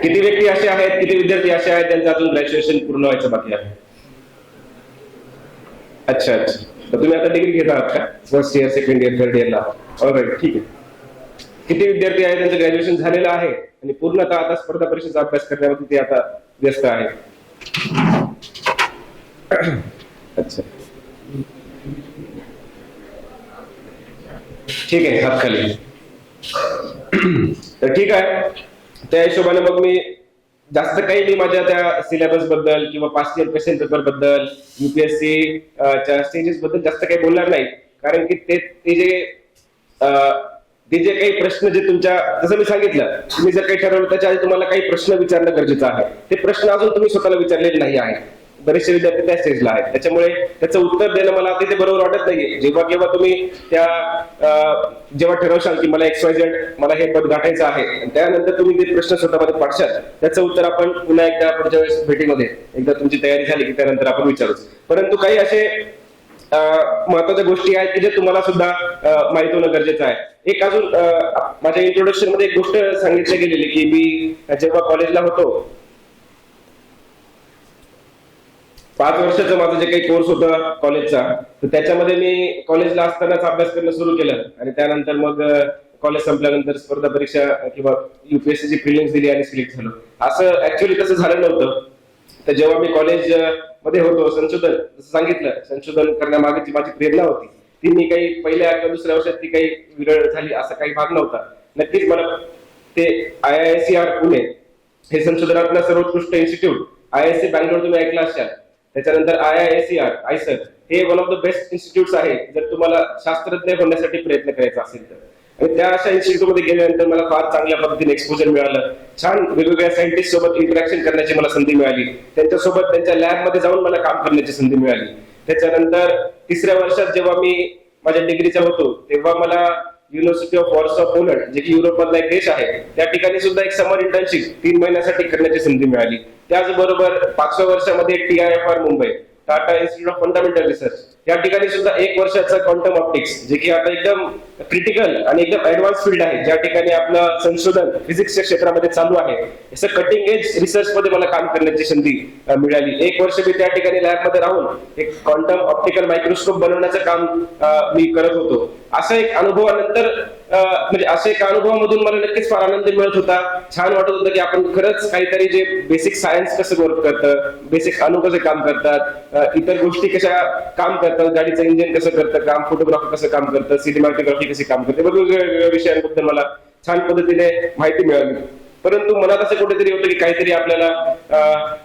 किती व्यक्ती असे आहेत, किती विद्यार्थी असे आहेत ज्यांचं अजून ग्रॅज्युएशन पूर्ण व्हायचं बाकी आहे? अच्छा, तर तुम्ही आता डिग्री घेत आहात का? First year, second year, third इयरला? ऑलराईट, ठीक आहे. किती विद्यार्थी आहेत ज्यांचं ग्रॅज्युएशन झालेलं आहे आणि पूर्णतः आता स्पर्धा परीक्षेचा अभ्यास करण्यामध्ये ते आता व्यस्त आहे? अच्छा, ठीक आहे, हात खाली. तर ठीक आहे, त्या हिशोबाने मग मी जास्त काही मी माझ्या त्या सिलेबस बद्दल किंवा पास्ट इयर क्वेश्चन पेपर बद्दल, UPSC च्या स्टेजेस बद्दल जास्त काही बोलणार नाही. कारण की ते जे काही प्रश्न जे तुमच्या, जसं मी सांगितलं, तुम्ही जर काही ठरवलं त्याच्या आधी तुम्हाला काही प्रश्न विचारणं गरजेचं आहे. ते प्रश्न अजून तुम्ही स्वतःला विचारलेले नाही आहे. बरेचसे विद्यार्थी त्या स्टेजला आहेत, त्याच्यामुळे त्याचं उत्तर देणं मला आता ते बरोबर वाटत नाहीये. जेव्हा तुम्ही जेव्हा ठरवशाल की मला XYZ मला हे पद गाठायचं आहे, त्यानंतर तुम्ही ते प्रश्न स्वतःमध्ये पाडशाल, त्याचं उत्तर आपण पुन्हा एकदा पुढच्या वेळेस भेटीमध्ये एकदा तुमची तयारी झाली की त्यानंतर आपण विचारूच. परंतु काही असे महत्वाच्या गोष्टी आहेत की जे तुम्हाला सुद्धा माहिती होणं गरजेचं आहे. एक अजून माझ्या इंट्रोडक्शन मध्ये एक गोष्ट सांगितली गेलेली की मी जेव्हा कॉलेजला होतो, 5 वर्षाचा माझा जे काही कोर्स होता कॉलेजचा, तर त्याच्यामध्ये मी कॉलेजला असतानाच अभ्यास करणं सुरू केलं आणि त्यानंतर मग कॉलेज संपल्यानंतर स्पर्धा परीक्षा किंवा UPSC ची प्रिलिम्स दिली आणि सिलेक्ट झालो. असं ऍक्च्युअली तसं झालं नव्हतं. तर जेव्हा मी कॉलेज मध्ये होतो, संशोधन, जसं सांगितलं, संशोधन करण्यामागची माझी प्रेरणा होती ती मी काही पहिल्या किंवा दुसऱ्या वर्षात ती काही विरळ झाली असा काही भाग नव्हता. नक्कीच मला ते IISER पुणे हे संशोधनातलं सर्वोत्कृष्ट इन्स्टिट्यूट, IISc बँगलोर तुम्ही ऐकलं असाल, त्याच्यानंतर IISER हे one of the best institutes आहे जर तुम्हाला शास्त्रज्ञ होण्यासाठी प्रयत्न करायचा असेल तर. आणि त्या अशा इन्स्टिट्यूट मध्ये गेल्यानंतर मला फार चांगल्या पद्धतीने एक्सपोजर मिळालं. छान वेगवेगळ्या सायंटिस्ट सोबत इंटरॅक्शन करण्याची मला संधी मिळाली. त्यांच्यासोबत त्यांच्या लॅब मध्ये जाऊन मला काम करण्याची संधी मिळाली. त्याच्यानंतर 3ऱ्या वर्षात जेव्हा मी माझ्या डिग्रीचा होतो तेव्हा मला युनिव्हर्सिटी ऑफ वॉर्सॉ पोलंड जे की युरोपमधला एक देश आहे त्या ठिकाणी सुद्धा एक समर इंटर्नशिप 3 महिन्यासाठी करण्याची संधी मिळाली. त्याचबरोबर 5व्या वर्षामध्ये TIFR Mumbai Tata institute of fundamental research या ठिकाणी सुद्धा 1 वर्षाचा क्वांटम ऑप्टिक्स जे की आता एकदम क्रिटिकल आणि एकदम ऍडव्हान्स फील्ड आहे ज्या ठिकाणी आपलं संशोधन फिजिक्सच्या क्षेत्रामध्ये चालू आहे असं कटिंग एज रिसर्च मध्ये मला काम करण्याची संधी मिळाली. 1 वर्ष मी त्या ठिकाणी लॅबमध्ये राहून एक क्वांटम ऑप्टिकल मायक्रोस्कोप बनवण्याचं काम मी करत होतो. असं एक अनुभवानंतर म्हणजे अशा एका अनुभवामधून मला नक्कीच फार आनंद मिळत होता. छान वाटत होतं की आपण खरंच काहीतरी जे बेसिक सायन्स कसं वर्क करतं, बेसिक अणू कसे काम करतात, इतर गोष्टी कशा काम करतात, गाडीचं इंजिन कसं करतं काम, फोटोग्राफी कसं काम करतं, सिनेमॅटोग्राफी कशी काम करते, वेगवेगळ्या विषयांबद्दल मला छान पद्धतीने माहिती मिळाली. परंतु मनात असं कुठेतरी होतं की काहीतरी आपल्याला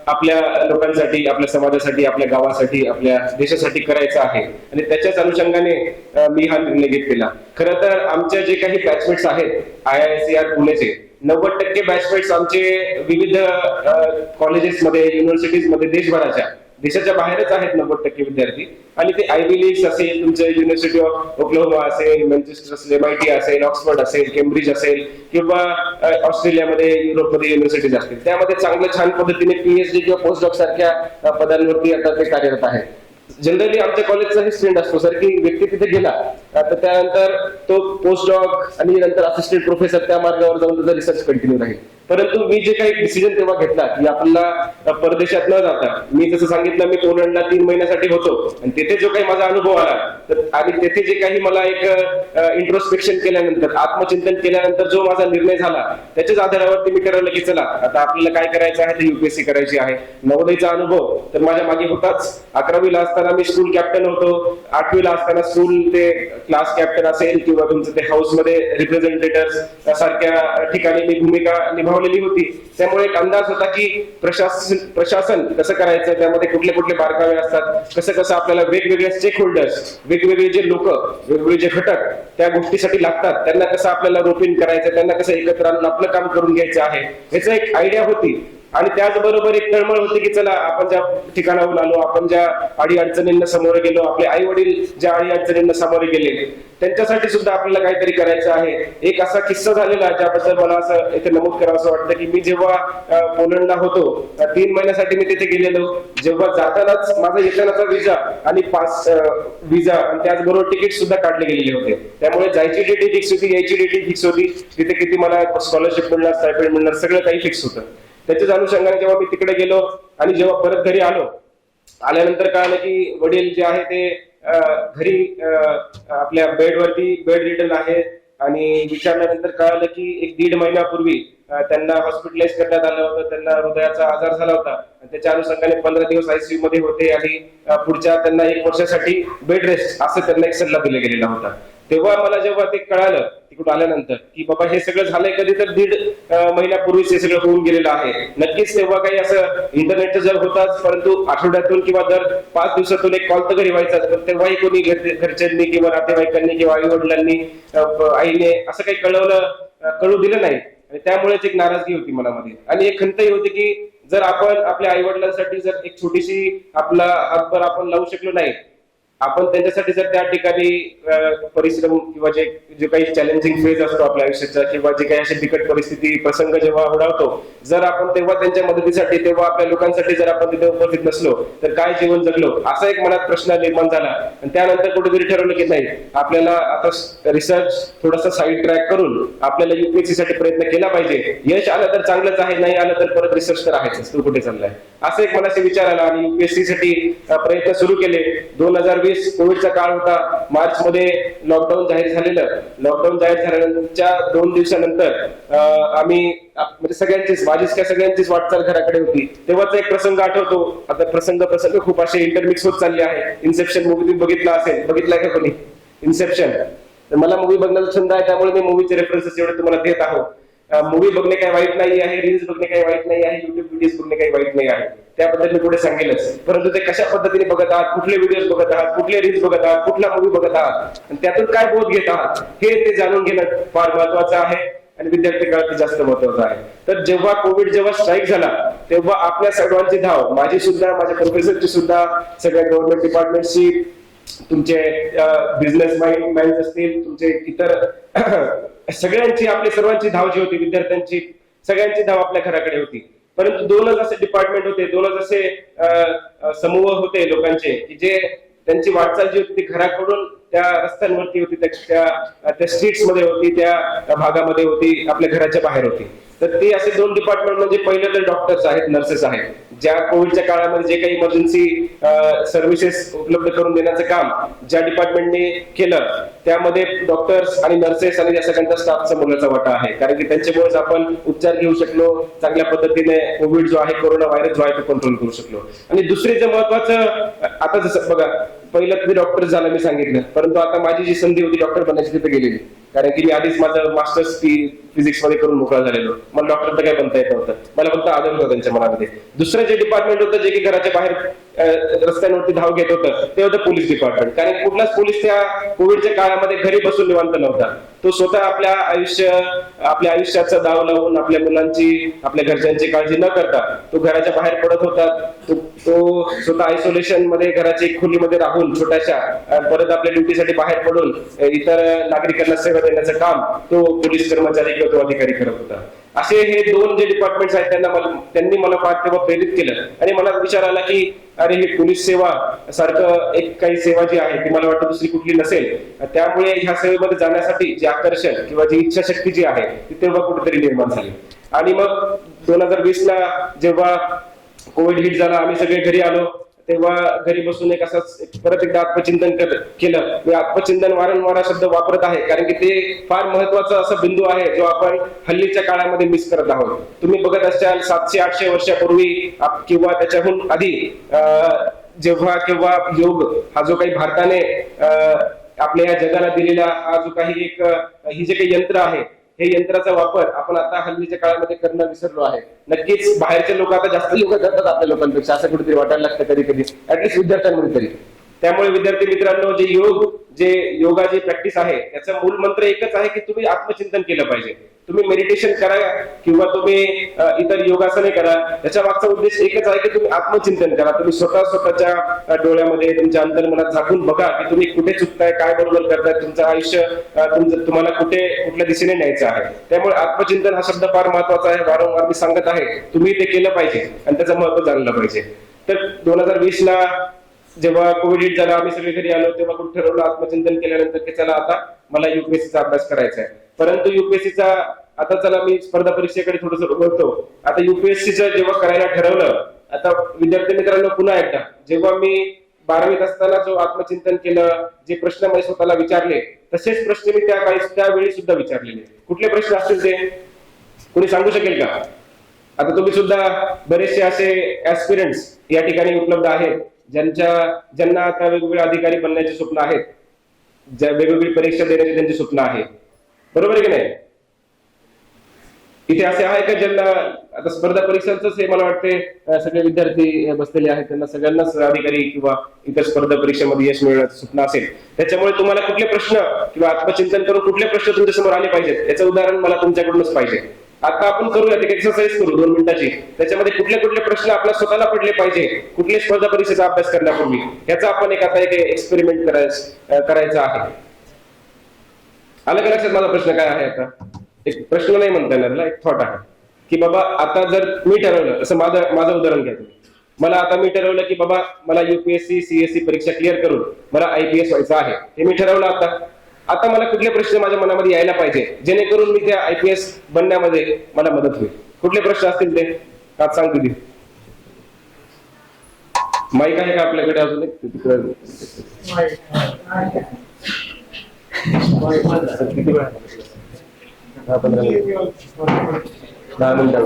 आपल्या लोकांसाठी, आपल्या समाजासाठी, आपल्या गावासाठी, आपल्या देशासाठी करायचं आहे आणि त्याच्याच अनुषंगाने मी हा निर्णय घेतलेला. खरं तर आमच्या जे काही बॅचमेट्स आहेत IISER पुणेचे 90% बॅचमेट्स आमचे विविध कॉलेजेसमध्ये, युनिव्हर्सिटीजमध्ये देशाच्या बाहेरच आहेत 90% विद्यार्थी. आणि ते आयव्ही लीग्स असेल, तुमचं युनिव्हर्सिटी ऑफ ओक्लाहोमा असेल, मँचेस्टर असेल, MIT असेल, ऑक्सफर्ड असेल, केम्ब्रिज असेल किंवा ऑस्ट्रेलियामध्ये, युरोपमध्ये युनिव्हर्सिटीज असतील त्यामध्ये चांगलं छान पद्धतीने PhD किंवा पोस्ट डॉक सारख्या पदांवरती आता ते कार्यरत आहेत. जनरली आमच्या कॉलेजचा ही स्टुडंट असतो सर की व्यक्ती तिथे गेला तर त्यानंतर तो पोस्ट डॉक आणि नंतर असिस्टंट प्रोफेसर त्या मार्गावर जाऊन त्याचा रिसर्च कंटिन्यू राहील. परंतु मी जे काही डिसिजन तेव्हा घेतला की आपल्याला परदेशात न जाता, मी जसं सांगितलं मी पोलंडला 3 महिन्यासाठी होतो आणि तिथे जो काही माझा अनुभव आला तर आणि तेथे जे काही मला एक इंट्रोस्पेक्शन केल्यानंतर, आत्मचिंतन केल्यानंतर जो माझा निर्णय झाला त्याच्याच आधारावरती मी ठरवलं की चला आता आपल्याला काय करायचं आहे, तर UPSC करायची आहे. नवोदयचा अनुभव तर माझ्या मागे होताच. 11वीला असताना मी स्कूल कॅप्टन होतो, 8वीला असताना स्कूल ते क्लास कॅप्टन असेल किंवा तुमचं ते हाऊसमध्ये रिप्रेझेंटेटिव्ह सारख्या ठिकाणी मी भूमिका निभावलेली होती. त्यामुळे एक अंदाज होता की प्रशासन कसं करायचं, त्यामध्ये कुठले कुठले बारकावे असतात, कसं आपल्याला वेगवेगळे स्टेक होल्डर्स, वेगवेगळे जे लोक, वेगवेगळे जे घटक त्या गोष्टीसाठी लागतात त्यांना कसं आपल्याला रोपिंग करायचं, त्यांना कसं एकत्र आणून आपलं काम करून घ्यायचं आहे याचं एक आयडिया होती. आणि त्याचबरोबर एक तळमळ होती की चला आपण ज्या ठिकाणाहून आलो, आपण ज्या अडी अडचणींना सामोरे गेलो, आपले आई वडील ज्या अडी अडचणींना सामोरे गेले त्यांच्यासाठी सुद्धा आपल्याला काहीतरी करायचं आहे. एक असा किस्सा झालेला ज्याबद्दल मला असं इथे नमूद करावं असं वाटतं की मी जेव्हा पोलंडला होतो 3 महिन्यासाठी मी तिथे गेलेलो, जेव्हा जातानाच माझा येतानाचा विजा आणि पास विजा आणि त्याचबरोबर तिकीट सुद्धा काढले गेलेले होते. त्यामुळे जायची डेट फिक्स होती, यायची डेट फिक्स होती, तिथे किती मला स्कॉलरशिप मिळणार, स्टायपेंड मिळणार, सगळं काही फिक्स होतं. त्याच्याच अनुषंगाने जेव्हा मी तिकडे गेलो आणि जेव्हा परत घरी आल्यानंतर कळालं की वडील जे आहे ते घरी आपल्या बेडवरती बेड रिटन आहेत आणि विचारल्यानंतर कळालं की 1-1.5 महिन्यापूर्वी त्यांना हॉस्पिटलाइज करण्यात आलं होतं, त्यांना हृदयाचा आजार झाला होता. त्याच्या अनुषंगाने 15 दिवस ICU मध्ये होते आणि पुढच्या त्यांना 1 वर्षासाठी बेड रेस्ट असं त्यांना एक सल्ला दिला गेलेला होता. तेव्हा मला जेव्हा ते कळालं तिकडून आल्यानंतर की बाबा हे सगळं झालंय कधी तर 1.5 महिन्यापूर्वीच हे सगळं होऊन गेलेलं आहे. नक्कीच तेव्हा काही असं इंटरनेटचा जग होताच, परंतु आठवड्यातून किंवा दर 5 दिवसातून एक कॉल तर घरी व्हायचा. तर तेव्हाही कोणी घरच्यांनी किंवा नातेवाईकांनी किंवा आई वडिलांनी, आईने असं काही कळू दिलं नाही आणि त्यामुळेच एक नाराजगी होती मनामध्ये आणि एक खंतही होती की जर आपण आपल्या आई वडिलांसाठी जर एक छोटीशी आपला हातभार आपण लावू शकलो नाही, आपण त्यांच्यासाठी जर त्या ठिकाणी परिश्रम किंवा जे काही चॅलेंजिंग फेज असतो आपल्या आयुष्याचा किंवा जे काही अशी बिकट परिस्थिती प्रसंग जेव्हा ओढावतो, जर आपण तेव्हा त्यांच्या मदतीसाठी, तेव्हा आपल्या लोकांसाठी जर आपण तिथे उपस्थित नसलो तर काय जीवन जगलो, असा एक मनात प्रश्न निर्माण झाला. आणि त्यानंतर कुठेतरी ठरवलं की नाही, आपल्याला आता रिसर्च थोडासा साईड ट्रॅक करून आपल्याला UPSC साठी प्रयत्न केला पाहिजे. यश आलं तर चांगलंच आहे, नाही आलं तर परत रिसर्च तर आहेच, तू कुठे चाललाय, असं एक मनाशी विचार आला आणि UPSC साठी प्रयत्न सुरू केले. 2020 कोविडचा काळ होता. मार्च मध्ये लॉकडाऊन जाहीर झालेलं. लॉकडाऊन जाहीर झाल्यानंतरच्या 2 दिवसानंतर आम्ही म्हणजे सगळ्यांचीच वाटचाल घराकडे होती. तेव्हाचा एक प्रसंग आठवतो. आता प्रसंग खूप असे इंटरमिक्स होत चालले आहे. इन्सेप्शन मूवी तुम्ही बघितलाय का कोणी? इन्सेप्शन. तर मला मूवी बघण्याचा छंद आहे, त्यामुळे मी मूवीचे रेफरन्सेस एवढे तुम्हाला देत आहोत. मूवी बघणे काही वाईट नाही आहे, रील्स बघणे काही वाईट नाही आहे, युट्यूब व्हिडिओज बघणे काही वाईट नाही आहे, त्याबद्दल मी पुढे सांगेलच. परंतु ते कशा पद्धतीने बघत आहात, कुठले व्हिडिओज बघत आहात, कुठले रील्स बघत आहात, कुठला मूवी बघत आहात आणि त्यातून काय बोध घेत आहात हे ते जाणून घेणं फार महत्वाचं आहे आणि विद्यार्थी काळात जास्त महत्वाचं आहे. तर जेव्हा कोविड स्ट्राईक झाला तेव्हा आपल्या सर्वांची धाव, माझी सुद्धा, माझ्या प्रोफेसरची सुद्धा, सगळ्या गव्हर्नमेंट डिपार्टमेंटची तुमचे बिझनेस माइंड असतील, तुमचे इतर सगळ्यांची, आपली सर्वांची धाव जी होती, विद्यार्थ्यांची सगळ्यांची धाव आपल्या घराकडे होती. परंतु दोनच असे डिपार्टमेंट होते, दोनच असे समूह होते लोकांचे की जे त्यांची वाटचाल जी होती ती घराकडून त्या रस्त्यांवरती होती, त्या स्ट्रीट्स मध्ये होती, त्या भागामध्ये होती, आपल्या घराच्या बाहेर होती. तर ते असे दोन डिपार्टमेंट म्हणजे पहिलं तर डॉक्टर्स आहेत, नर्सेस आहेत, ज्या कोविडच्या काळामध्ये जे काही इमर्जन्सी सर्व्हिसेस उपलब्ध करून देण्याचं काम ज्या डिपार्टमेंटने केलं, त्यामध्ये डॉक्टर्स आणि नर्सेस आणि या सगळ्यांचा स्टाफचा मोलाचा वाटा आहे. कारण की त्यांच्यामुळेच आपण उपचार घेऊ शकलो, चांगल्या पद्धतीने कोविड जो आहे, कोरोना व्हायरस जो आहे तो कंट्रोल करू शकलो. आणि दुसरे जे महत्वाचं, आता जसं बघा, पहिलं तरी डॉक्टर झालं मी सांगितलं, परंतु आता माझी जी संधी होती डॉक्टर बनायची तिथे गेलेली, कारण की मी आधीच माझं मास्टर्स फिजिक्स मध्ये करून मोकळा झालेलो. मला डॉक्टर तर काय बनता येत नव्हतं, मला फक्त आदर होता त्यांच्या मनामध्ये. दुसरं जे डिपार्टमेंट होतं जे की घराच्या बाहेर रस्त्यांवरती धाव घेत होतं ते होतं पोलीस डिपार्टमेंट. कारण कुठलाच पोलीस त्या कोविडच्या काळामध्ये घरी बसून निवांत नव्हता. तो स्वतः आपल्या आयुष्याचा दाव लावून आपल्या मुलांची, आपल्या घरच्यांची काळजी न करता तो घराच्या बाहेर पडत होता. तो स्वतः आयसोलेशन मध्ये घराच्या एक खोलीमध्ये राहून छोट्याशा परत आपल्या ड्युटीसाठी बाहेर पडून इतर नागरिकांना सेवा देण्याचं काम तो पोलीस कर्मचारी किंवा तो अधिकारी करत होता. असे हे दोन जे डिपार्टमेंट्स आहेत त्यांनी मला फार तेव्हा प्रेरित केलं आणि मला विचार आला की अरे ही पोलीस सेवा सारखं एक काही सेवा जी आहे ती मला वाटतं दुसरी कुठली नसेल. त्यामुळे ह्या सेवेमध्ये जाण्यासाठी जे आकर्षण किंवा जी इच्छाशक्ती जी आहे ती तेव्हा कुठेतरी निर्माण झाली. आणि मग 2020 ला जेव्हा कोविड हिट झाला, आम्ही सगळे घरी आलो, तेव्हा घरी बसून परत एकदा आत्मचिंतन केलं. मी आत्मचिंतन वारंवार शब्द वापरत आहे कारण की ते फार महत्वाचा असा बिंदू आहे जो आपण हल्लीच्या काळामध्ये मिस करत आहोत. तुम्ही बघत असाल 700-800 वर्षापूर्वी किंवा त्याच्याहून आधी जेव्हा केव्हा योग हा जो काही भारताने आपल्या या जगाला दिलेला हा जो काही ही जे काही यंत्र आहे, हे यंत्राचा वापर आपण आता हल्लीच्या काळामध्ये करणं विसरलो आहे. नक्कीच बाहेरचे लोक आता जास्त लोक करतात आपल्या लोकांपेक्षा, असं कुठेतरी वाटायला लागतं कधी कधी, ऍटलीस्ट विद्यार्थ्यांमध्ये तरी. त्यामुळे विद्यार्थी मित्रांनो, जे योगा जी प्रॅक्टिस आहे त्याचा मूल मंत्र एकच आहे की तुम्ही आत्मचिंतन केलं पाहिजे. तुम्ही मेडिटेशन करा किंवा तुम्ही इतर योगासने करा, त्याच्या मागचा उद्देश एकच आहे की तुम्ही आत्मचिंतन करा. तुम्ही स्वतःच्या डोळ्यामध्ये, तुमच्या अंतर्मनात झाकून बघा की तुम्ही कुठे चुकताय, काय बरोबर करताय, तुमचं आयुष्य तुम्हाला कुठल्या दिशेने न्यायचं आहे. त्यामुळे आत्मचिंतन हा शब्द फार महत्वाचा आहे, वारंवार मी सांगत आहे. तुम्ही ते केलं पाहिजे आणि त्याचं महत्व जाणलं पाहिजे. तर 2020 ला जेव्हा कोविड हिट झाला, आम्ही सगळे घरी आलो, तेव्हा कुठे ठरवलं आत्मचिंतन केल्यानंतर की चला आता मला युपीएससीचा अभ्यास करायचा आहे. परंतु युपीएससीचा आता चला मी स्पर्धा परीक्षेकडे थोडंसं वळतो. आता युपीएससीचं जेव्हा करायला ठरवलं, आता विद्यार्थी मित्रांनो पुन्हा एकदा, जेव्हा मी 12वीत असताना जो आत्मचिंतन केलं, जे प्रश्न मला स्वतःला विचारले, तसेच प्रश्न मी त्यावेळी सुद्धा विचारलेले. कुठले प्रश्न असतील ते कोणी सांगू शकेल का? आता तुम्ही सुद्धा बरेचसे असे ऍस्पिरंट्स या ठिकाणी उपलब्ध आहेत ज्यांना आता वेगवेगळे अधिकारी बनण्याचे स्वप्न आहेत, ज्या वेगवेगळी परीक्षा देण्याचे त्यांचे स्वप्न आहे, बरोबर आहे की नाही? इथे असे आहे का ज्यांना आता स्पर्धा परीक्षांच हे मला वाटते सगळे विद्यार्थी बसलेले आहेत, त्यांना सगळ्यांनाच अधिकारी किंवा इतर स्पर्धा परीक्षेमध्ये यश मिळण्याचं स्वप्न असेल. त्याच्यामुळे तुम्हाला कुठले प्रश्न किंवा आत्मचिंतन करून कुठले प्रश्न तुमच्या समोर आले पाहिजेत याचं उदाहरण मला तुमच्याकडूनच पाहिजे. आता आपण करूया एक एक्सरसाइज करू 2 मिनिटाची. त्याच्यामध्ये कुठले प्रश्न आपल्या स्वतःला पडले पाहिजे कुठल्या स्पर्धा परीक्षेचा अभ्यास करण्यापूर्वी, याचा आपण एक एक्सपेरिमेंट करायचा आहे. आलं का लक्षात माझा प्रश्न काय आहे? आता एक प्रश्न नाही म्हणता येणार, एक थॉट आहे की बाबा आता जर मी ठरवलं, असं माझं उदाहरण घ्या तुम्ही. मी ठरवलं की बाबा मला युपीएससी सीएससी परीक्षा क्लिअर करून मला आयपीएस व्हायचं आहे, हे मी ठरवलं. आता मला कुठले प्रश्न माझ्या मनामध्ये यायला पाहिजे जेणेकरून मी त्या आयपीएस बनण्यामध्ये मला मदत होईल? कुठले प्रश्न असतील ते आज सांग दिदी. माईक आहे का आपल्याकडे अजून एक? किती वेळ? 10 मिनिटं.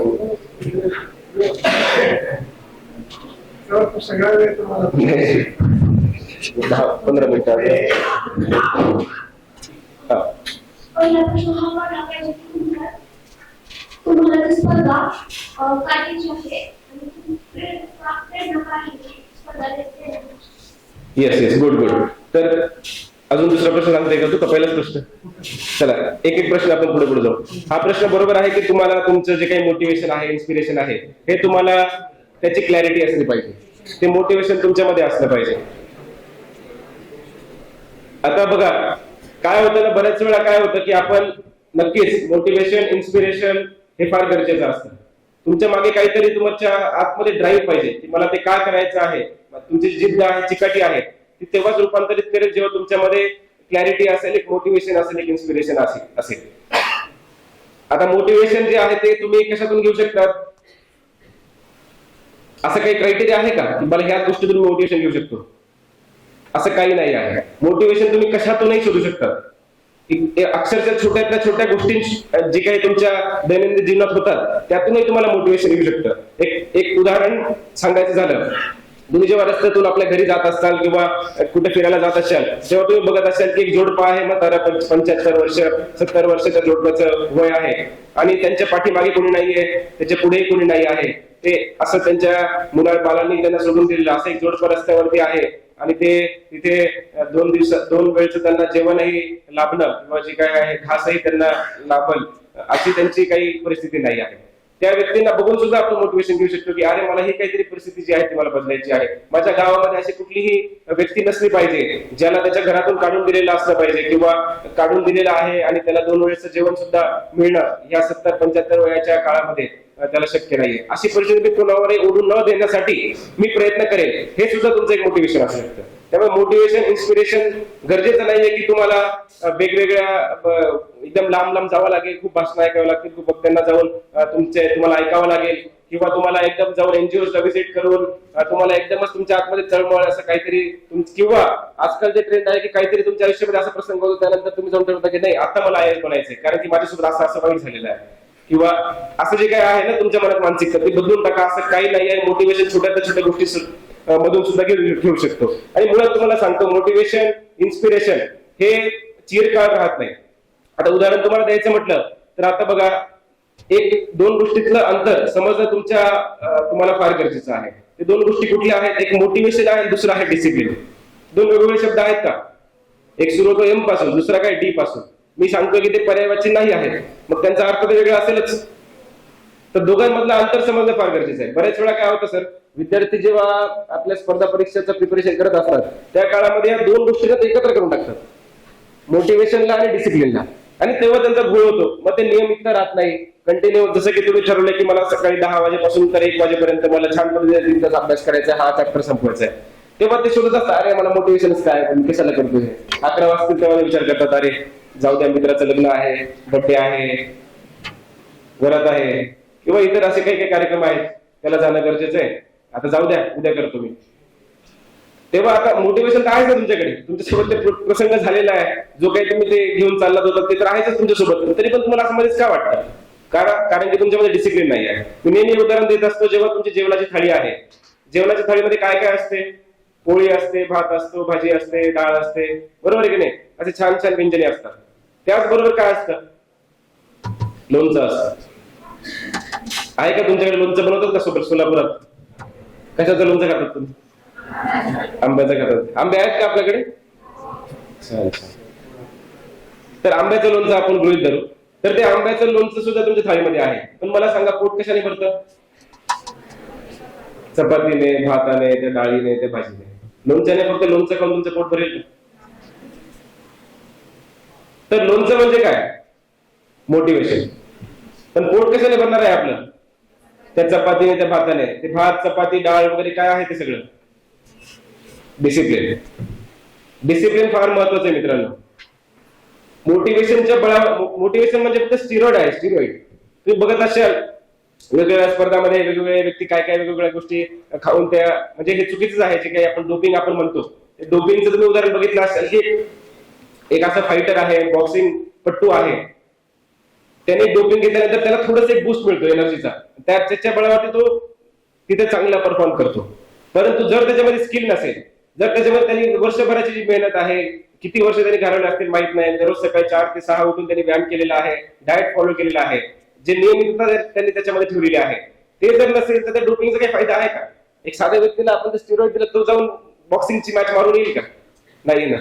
सगळा वेळ तुम्हाला 10-15 मिनिटं. पहिला प्रश्न हा मला पाहिजे तुम्हाला स्पर्धा काढायची आहे आणि प्रेरणा काय आहे स्पर्धा देण्याची? Yes good. तर अजून दुसरा प्रश्न सांगते का तू? पहिलाच प्रश्न. चला एक प्रश्न आपण पुढे जाऊ. हा प्रश्न बरोबर आहे की तुम्हाला तुमचं जे काही मोटिवेशन आहे, इन्स्पिरेशन आहे, हे तुम्हाला त्याची क्लॅरिटी असली पाहिजे. ते मोटिवेशन तुमच्यामध्ये असलं पाहिजे. आता बघा काय होतं ना, बऱ्याच वेळा काय होतं की आपण नक्कीच मोटिवेशन इन्स्पिरेशन हे फार गरजेचं असतं. तुमच्या मागे काहीतरी तुमच्या आतमध्ये ड्राईव्ह पाहिजे की मला ते काय करायचं आहे. तुमची जिद्द आहे, चिकाटी आहे, ती तेव्हाच रूपांतरित करेल जेव्हा तुमच्यामध्ये क्लॅरिटी असेल, एक मोटिवेशन असेल, एक इन्स्पिरेशन असेल. आता मोटिवेशन जे आहे ते तुम्ही कशातून घेऊ शकतात? असं काही क्रायटेरिया आहे का की मला ह्या गोष्टीतून मोटिवेशन घेऊ शकतो? असं काही नाही आहे. मोटिवेशन तुम्ही कशातूनही शोधू शकता. अक्षरशः छोट्यातल्या छोट्या गोष्टी जी काही तुमच्या दैनंदिन जीवनात होतात त्यातूनही तुम्हाला मोटिवेशन येऊ शकतं. एक उदाहरण सांगायचं झालं, तुम्ही जेव्हा रस्त्यातून आपल्या घरी जात असाल किंवा कुठे फिरायला जात असाल तेव्हा तुम्ही बघत असाल की एक जोडपं आहे, मग 75 वर्ष 70 वर्षाच्या जोडपाचं वय आहे आणि त्यांच्या पाठीमागे कोणी नाहीये, त्याच्या पुढेही कोणी नाही आहे. ते असं त्यांच्या मुलाबाळांनी त्यांना सोडून दिलेलं असं एक जोडपं रस्त्यावरती आहे आणि ते तिथे 2 वेळचं त्यांना जेवणही लाभणं किंवा जे काय आहे घासही त्यांना लाभल अशी त्यांची काही परिस्थिती नाही आहे. त्या व्यक्तींना बघून सुद्धा आपण मोटिवेशन घेऊ शकतो की अरे मला ही काहीतरी परिस्थिती जी आहे ती मला बदलायची आहे. माझ्या गावामध्ये अशी कुठलीही व्यक्ती नसली पाहिजे ज्याला त्याच्या घरातून काढून दिलेलं असलं पाहिजे किंवा काढून दिलेलं आहे आणि त्याला 2 वेळेचं जेवण सुद्धा मिळणं या 70-75 वयाच्या काळामध्ये त्याला शक्य नाहीये. अशी परिस्थिती कोणावरही ओढून न देण्यासाठी मी प्रयत्न करेल, हे सुद्धा तुमचं एक मोटिवेशन असू शकतं. त्यामुळे मोटिवेशन इन्स्पिरेशन गरजेचं नाहीये की तुम्हाला वेगवेगळ्या एकदम लांब जावं लागेल, खूप भाषण ऐकावं लागतील, खूप वक्त्यांना जाऊन तुम्हाला ऐकावं लागेल किंवा तुम्हाला एकदम जाऊन एनजीओला व्हिजिट करून तुम्हाला एकदमच तुमच्या आतमध्ये तळमळ असं काहीतरी किंवा आजकाल जे ट्रेंड आहे की काहीतरी तुमच्या आयुष्यामध्ये असा प्रसंग होतो त्यानंतर तुम्ही जाऊन ठरवता की नाही आता मला आय बनायचंय कारण की माझ्यासोबत असं वाईट झालेलं आहे किंवा असं जे काही आहे ना तुमच्या मनात मानसिकता ती बदलून टाका. असं काही नाही आहे. मोटिवेशन छोट्या गोष्टी मधून सुद्धा घेऊ शकतो. आणि मुळात तुम्हाला सांगतो मोटिवेशन इन्स्पिरेशन हे चिरकाळ राहत नाही. आता उदाहरण तुम्हाला द्यायचं म्हटलं तर आता बघा 1-2 गोष्टीतलं अंतर समजणं तुम्हाला फार गरजेचं आहे. ते 2 गोष्टी कुठल्या आहेत? एक मोटिवेशन आहे, दुसरा आहे डिसिप्लिन. 2 वेगवेगळे शब्द आहेत का? एक सुरू होतो एम पासून, दुसरा काय डी पासून. मी सांगतो की ते पर्यायवाची नाही आहेत, मग त्यांचा अर्थ तर वेगळा असेलच. तर दोघांमधलं अंतर समजणं फार गरजेचं आहे. बऱ्याच वेळा काय होतं सर, विद्यार्थी जेव्हा आपल्या स्पर्धा परीक्षेचं प्रिपरेशन करत असतात त्या काळामध्ये या 2 गोष्टींना एकत्र करून टाकतात, मोटिवेशनला आणि डिसिप्लिनला, आणि तेव्हा त्यांचा घोळ होतो. मग ते नियमितता राहत नाही. कंटिन्यू जसं की तुम्ही ठरवलं की मला सकाळी 10 वाजेपासून तर 1 वाजेपर्यंत मला छान पद्धतीने 3 तास अभ्यास करायचा, हा चॅप्टर संपवायचा आहे. तेव्हा ते शोधत असतात अरे मला मोटिवेशनच काय, मी कशाला करतोय. 11 वाजतील तेव्हा विचार करतात अरे जाऊ द्या, मित्राचं लग्न आहे, बर्थडे आहे, घरात आहे किंवा इतर असे काही काही कार्यक्रम आहेत त्याला जाणं गरजेचं आहे, आता जाऊ द्या उद्या करतो मी. तेव्हा आता मोटिवेशन तर आहेच ना तुमच्याकडे, तुमच्यासोबत ते प्रसंग झालेला आहे, जो काही तुम्ही ते घेऊन चाललात होता ते तर आहेच तुमच्यासोबत, तरी पण तुम्हाला असं मध्येच का वाटतं? कारण की तुमच्यामध्ये डिसिप्लिन नाही आहे. मी नेहमी उदाहरण देत असतो, जेव्हा तुमची जेवणाची थाळी आहे, जेवणाच्या थाळीमध्ये काय काय असते? पोळी असते, भात असतो, भाजी असते, डाळ असते, बरोबर आहे की नाही? असे छान छान व्यंजने असतात. त्याचबरोबर काय असतं? लोणचं असतं. आहे का तुमच्याकडे लोणचं बनवतात का सोलापुरात? कशाचं लोणचं खातात तुम्ही? आंब्याचं खातात. आंबे आहेत का आपल्याकडे? छान छान. तर आंब्याचं लोणचं आपण गृहीत धरू, तर ते आंब्याचं लोणचं सुद्धा तुमच्या थाळीमध्ये आहे. पण मला सांगा पोट कशाने भरतं? चपातीने, भाताने, त्या डाळीने, त्या भाजीने. लोणच्याने फक्त लोणचं खाऊन तुमचं पोट भरेल? तर लोणचं म्हणजे काय? मोटिवेशन. पण पोट कशाने भरणार आहे आपलं? त्या चपातीने, त्या भाताने. ते भात, चपाती, डाळ वगैरे काय आहे ते सगळं? डिसिप्लिन. डिसिप्लिन फार महत्वाचं आहे मित्रांनो. मोटिवेशन म्हणजे फक्त स्टिरॉइड आहे, स्टिरॉइड. तुम्ही बघत असाल वेगवेगळ्या स्पर्धामध्ये वेगवेगळे व्यक्ती काय काय वेगवेगळ्या गोष्टी खाऊन त्या, म्हणजे हे चुकीचंच आहे जे काही आपण डोपिंग आपण म्हणतो. डोपिंगचं तुम्ही उदाहरण बघितलं असेल की एक असा फायटर आहे, बॉक्सिंग पट्टू आहे, त्याने डोपिंग घेतल्यानंतर त्याला थोडंसं एक बूस्ट मिळतो एनर्जीचा, त्याच्या बळावरती तो तिथे चांगला परफॉर्म करतो. परंतु जर त्याच्यामध्ये स्किल नसेल, जर त्याच्यामध्ये त्यांनी वर्षभराची जी मेहनत आहे, किती वर्ष त्यांनी घालवले असतील माहित नाही, दररोज सकाळी 4 ते 6 उठून त्यांनी व्यायाम केलेला आहे, डाएट फॉलो केलेला आहे, जे नियमितता त्यांनी त्याच्यामध्ये ठेवली आहे, ते जर नसेल तर त्या डोपिंगचा काही फायदा आहे का? एक साध्या व्यक्तीला आपण स्टिरॉइड दिलं तो जाऊन बॉक्सिंगची मॅच मारून येईल का? नाही ना.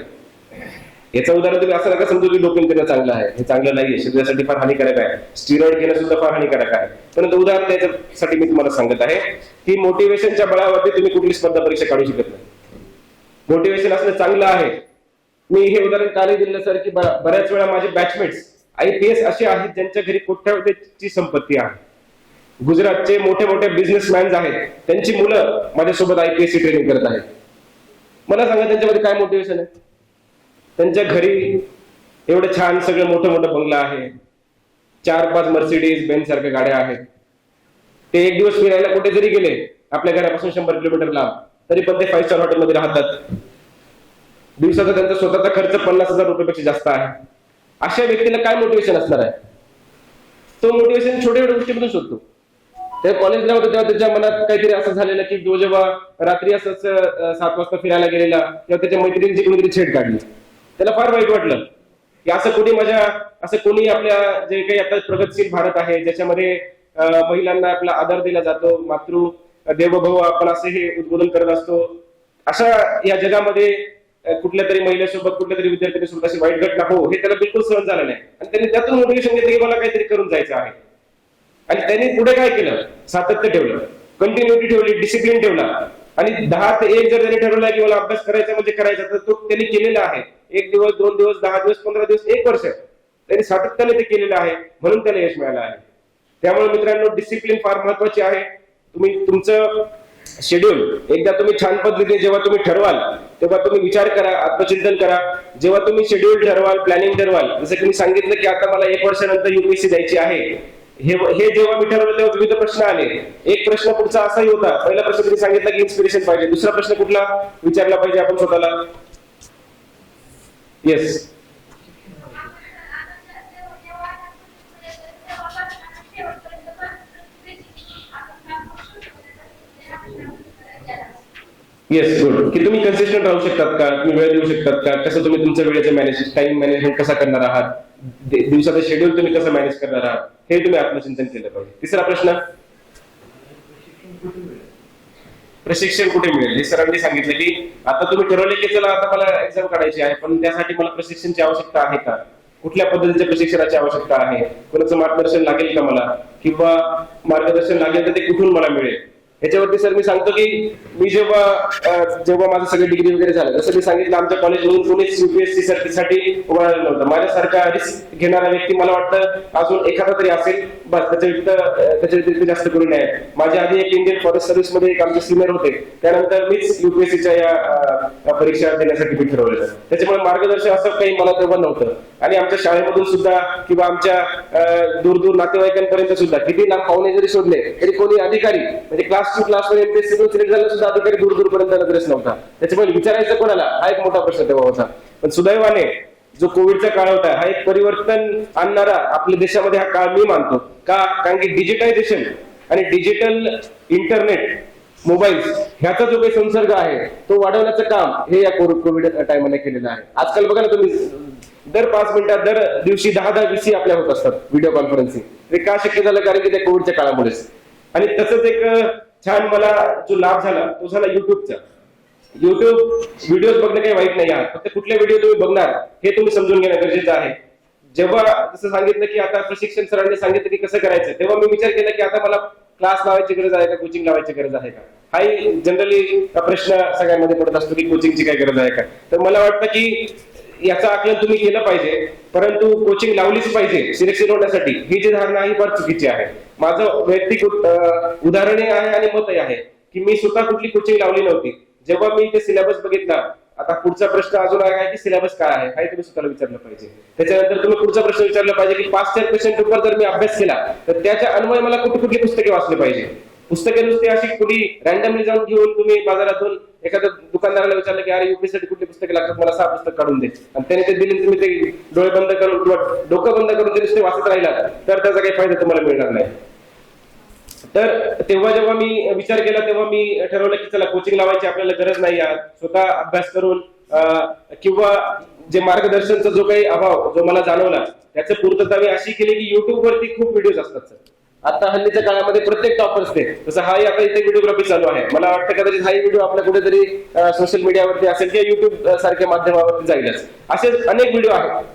याचं उदाहरण तुम्ही असं नका समजू की डोपिंग करणं चांगलं आहे, हे चांगलं नाहीये, शरीरासाठी फार हानिकारक आहे, स्टिरॉइड घेणं सुद्धा फार हानिकारक आहे. परंतु उदाहरण द्यायसाठी मी तुम्हाला सांगत आहे की मोटिवेशनच्या बळावरती तुम्ही कुठली स्पर्धा परीक्षा काढू शकत नाही. मोटिवेशन असणं चांगलं आहे, मी हे उदाहरण कालही दिलं सर की बऱ्याच वेळा माझे बॅचमेट्स IPS असे आहेत ज्यांच्या घरी कोट्यावधीची संपत्ती आहे. गुजरातचे मोठे मोठे बिझनेसमॅन आहेत, त्यांची मुलं माझ्यासोबत IPS ची ट्रेनिंग करत आहेत. मला सांगा त्यांच्यामध्ये काय मोटिवेशन आहे? त्यांच्या घरी एवढं छान सगळं मोठं मोठं बंगला आहे, 4-5 मर्सिडीज बेंज सारख्या गाड्या आहेत. ते एक दिवस फिरायला कुठे जरी गेले आपल्या घरापासून 100 किलोमीटर लांब, तरी पण ते 5 स्टार हॉटेलमध्ये राहतात. दिवसाचा त्यांचा स्वतःचा खर्च 50,000 रुपयापेक्षा जास्त आहे. अशा व्यक्तीला काय मोटिवेशन असणार आहे? तो मोटिवेशन छोट्या छोट्या गोष्टीमधून शोधतो. ते कॉलेजला होतं तेव्हा त्याच्या मनात काहीतरी असं झालेलं की जो जेव्हा रात्री असंच 7 वाजता फिरायला गेलेला तेव्हा त्याच्या मैत्रिणीची कोणीतरी छेड काढली. त्याला फार वाईट वाटलं की असं कोणी आपल्या जे काही आता प्रगतशील भारत आहे ज्याच्यामध्ये महिलांना आपला आदर दिला जातो, मातृ देवोभव आपण असे हे उद्बोधन करत असतो, अशा या जगामध्ये कुठल्या तरी महिलेसोबत कुठल्या तरी विद्यार्थ्यांसोबत अशी वाईट घटना हो हे त्याला बिलकुल सहन झालं नाही. आणि त्यांनी त्यातून मोटिवेशन घेतलं की मला काहीतरी करून जायचं आहे. आणि त्यांनी पुढे काय केलं? सातत्य ठेवलं, कंटिन्युटी ठेवली, डिसिप्लिन ठेवला. आणि 10 ते 1 जर त्यांनी ठरवलं की मला अभ्यास करायचा म्हणजे करायचा, तर तो त्यांनी केलेला आहे. 1 दिवस, 2 दिवस, 10 दिवस, 15 दिवस, 1 वर्ष त्यांनी सातत्याने ते केलेलं आहे, म्हणून त्याला यश मिळालं आहे. त्यामुळे मित्रांनो, डिसिप्लिन फार महत्वाची आहे. तुम्ही तुमचं शेड्यूल एकदा तुम्ही छान पद्धतीने जेव्हा तुम्ही ठरवाल तेव्हा तुम्ही विचार करा, आत्मचिंतन करा. जेव्हा तुम्ही शेड्यूल ठरवाल, प्लॅनिंग ठरवाल, जसं की मी सांगितलं की आता मला 1 वर्षानंतर UPSC द्यायची आहे, हे जेव्हा मी ठरवलं तेव्हा विविध प्रश्न आले. एक प्रश्न पुढचा असाही होता, पहिला प्रश्न तुम्ही सांगितला की इन्स्पिरेशन पाहिजे. दुसरा प्रश्न कुठला विचारला पाहिजे आपण स्वतःला? Yes, yes, good. की तुम्ही कन्सिस्टंट राहू शकतात का? तुम्ही वेळ देऊ शकतात का? कसं तुम्ही तुमच्या वेळेचं टाइम मॅनेजमेंट कसा करणार आहात? दिवसाचं शेड्यूल तुम्ही कसं मॅनेज करणार आहात? हे तुम्ही आत्मचिंतन केलं पाहिजे. तिसरा प्रश्न, प्रशिक्षण कुठे मिळेल? हे सरांनी सांगितलं की आता तुम्ही ठरवले की चला आता मला एक्झाम काढायची आहे, पण त्यासाठी मला प्रशिक्षणाची आवश्यकता आहे का? कुठल्या पद्धतीच्या प्रशिक्षणाची आवश्यकता आहे? कोणाचं मार्गदर्शन लागेल का मला? किंवा मार्गदर्शन लागेल तर ते कुठून मला मिळेल? याच्यावरती सर मी सांगतो की मी जेव्हा माझं सगळं डिग्री वगैरे झालं, जसं मी सांगितलं आमच्या कॉलेजमधून कोणीच UPSC साठी उभारलेलं नव्हतं. माझ्यासारखा रिस्क घेणारा व्यक्ती मला वाटतं अजून एखादा तरी असेल, बस. त्याच्या व्यतिरिक्त जास्त करून नाही. माझ्या आधी एक इंडियन फॉरेस्ट सर्व्हिस मध्ये एक आमचे सिनियर होते, त्यानंतर मीच UPSCच्या या परीक्षा देण्यासाठी मी ठरवलेलं. त्याच्यामुळे मार्गदर्शन असं काही मला तेव्हा नव्हतं. आणि आमच्या शाळेमधून सुद्धा किंवा आमच्या दूर दूर नातेवाईकांपर्यंत सुद्धा किती लांब पाहुणे जरी शोधले तरी कोणी अधिकारी म्हणजे क्लास MPSC सिलेक्ट झाला सुद्धा अधिकारी दूर दूरपर्यंत नजरेस नव्हता. त्याच्यामुळे विचारायचं कोणाला हा एक मोठा प्रश्न तेव्हा होता. पण सुदैवाने जो कोविडचा काळ होता हा एक परिवर्तन आणणारा आपल्या देशामध्ये हा काळ मी मानतो. का? कारण की डिजिटायझेशन आणि डिजिटल इंटरनेट, मोबाईल ह्याचा जो काही संसर्ग आहे तो वाढवण्याचं काम हे या कोविड टाइममध्ये केलेलं आहे. आजकाल बघा ना तुम्ही, दर 5 मिनिटात दर दिवशी 10 VC आपल्या होत असतात व्हिडिओ कॉन्फरन्सिंग. ते का शक्य झालं? कारण की त्या कोविडच्या काळामुळेच. आणि तसंच एक छान मला जो लाभ झाला तो झाला युट्यूबचा. युट्यूब व्हिडिओ बघणं काही वाईट नाही आहे, फक्त कुठले व्हिडिओ तुम्ही बघणार हे तुम्ही समजून घेणं गरजेचं आहे. जेव्हा जसं सांगितलं की आता प्रशिक्षण सरांनी सांगितलं की कसं करायचं, तेव्हा मी विचार केला की आता मला क्लास लावायची गरज आहे का, कोचिंग लावायची गरज आहे का? हाही जनरली प्रश्न सगळ्यांमध्ये पडत असतो की कोचिंगची काय गरज आहे का. तर मला वाटतं की याचा आकलन तुम्ही केलं पाहिजे, परंतु कोचिंग लावलीच पाहिजे सिलेक्शन होण्यासाठी, ही जी धारणा ही फार चुकीची आहे. माझं वैयक्तिक उदाहरणही आहे आणि मतही आहे की मी स्वतः कुठली कोचिंग लावली नव्हती. जेव्हा मी ते सिलेबस बघितला, आता पुढचा प्रश्न अजून आहे की सिलेबस काय आहे हे तुम्ही स्वतःला विचारलं पाहिजे. त्याच्यानंतर तुम्ही पुढचा प्रश्न विचारला पाहिजे की 5 क्वेश्चन पेपर जर मी अभ्यास केला तर त्याच्या अन्वये मला कुठली पुस्तके वाचली पाहिजे. पुस्तके नुसती अशी कुठली रॅन्डमली जाऊन घेऊन तुम्ही बाजारातून एखाद्या दुकानदाराला विचारलं की अरे UPSC साठी कुठली पुस्तके लागतात, मला 6 पुस्तक काढून दे, आणि त्याने ते दिली, तुम्ही ते डोळे बंद करून किंवा डोकं बंद करून जरी नुसते वाचत राहिला तर त्याचा काही फायदा तुम्हाला मिळणार नाही. तर तेव्हा जेव्हा मी विचार केला तेव्हा मी ठरवलं की चला कोचिंग लावायची आपल्याला गरज नाही आहे. स्वतः अभ्यास करून किंवा जे मार्गदर्शनचा जो काही अभाव जो मला जाणवला त्याचं पूर्तता मी अशी केली की YouTube वरती खूप व्हिडिओज असतात सर. आता हल्लीच्या काळामध्ये प्रत्येक टॉपर्स ते, जसं हाही आता इथे व्हिडिओग्राफी चालू आहे, मला वाटतं कदाचित हाही व्हिडिओ आपल्या कुठेतरी सोशल मीडियावरती असेल किंवा YouTube सारख्या माध्यमावरती जाईलच. असे अनेक व्हिडिओ आहेत.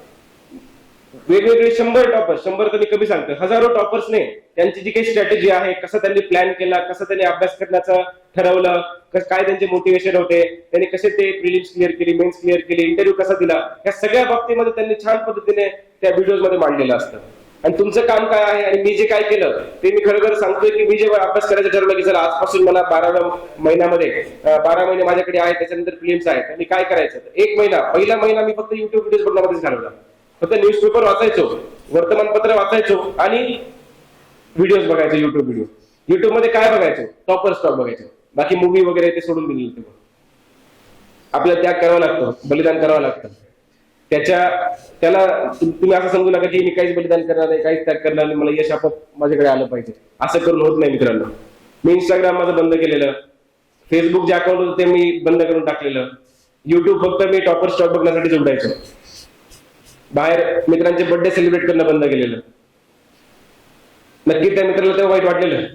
वेगवेगळे 100 टॉपर्स, 100 तर मी कमी सांगतो, हजारो टॉपर्सने त्यांची जी काही स्ट्रॅटेजी आहे, कसं त्यांनी प्लॅन केला, कसं त्यांनी अभ्यास करण्याचं ठरवलं, काय त्यांचे मोटिवेशन होते, त्यांनी कसे ते प्रिलिम्स क्लिअर केली, मेन्स क्लिअर केली, इंटरव्ह्यू कसा दिला, या सगळ्या बाबतीमध्ये त्यांनी छान पद्धतीने त्या व्हिडिओज मध्ये मांडलेलं असतं. आणि तुमचं काम काय आहे आणि मी जे काय केलं ते मी खरोखर सांगतोय की मी जेव्हा अभ्यास करायचं ठरवलं की चला आजपासून मला 12व्या महिन्यामध्ये 12 महिने माझ्याकडे आहेत, त्याच्यानंतर प्रिलिम्स आहेत, तर मी काय करायचं, एक महिना, पहिला महिना मी फक्त युट्यूब व्हिडिओज बघण्यामध्येच घालवला. फक्त न्यूजपेपर वाचायचो, वर्तमानपत्र वाचायचो आणि व्हिडिओज बघायचो. युट्यूब मध्ये काय बघायचो, टॉपर स्टॉक बघायचो. बाकी मूवी वगैरे ते सोडून दिली. आपल्याला त्याग करावा लागतो, बलिदान करावं लागतं. त्याला तुम्ही असं समजू नका की मी काहीच बलिदान करणार नाही, काहीच त्याग करणार नाही, मला यश आपोआप माझ्याकडे आलं पाहिजे, असं करून होत नाही मित्रांनो. मी इंस्टाग्राम माझं बंद केलेलं, फेसबुक जे अकाउंट होतं ते मी बंद करून टाकलेलं, युट्यूब फक्त मी टॉपर स्टॉक बघण्यासाठी जोडायचो, बाहेर मित्रांचे बर्थडे सेलिब्रेट करणं बंद केलेलं. नक्की त्या मित्राला तेव्हा वाईट वाटलेलं,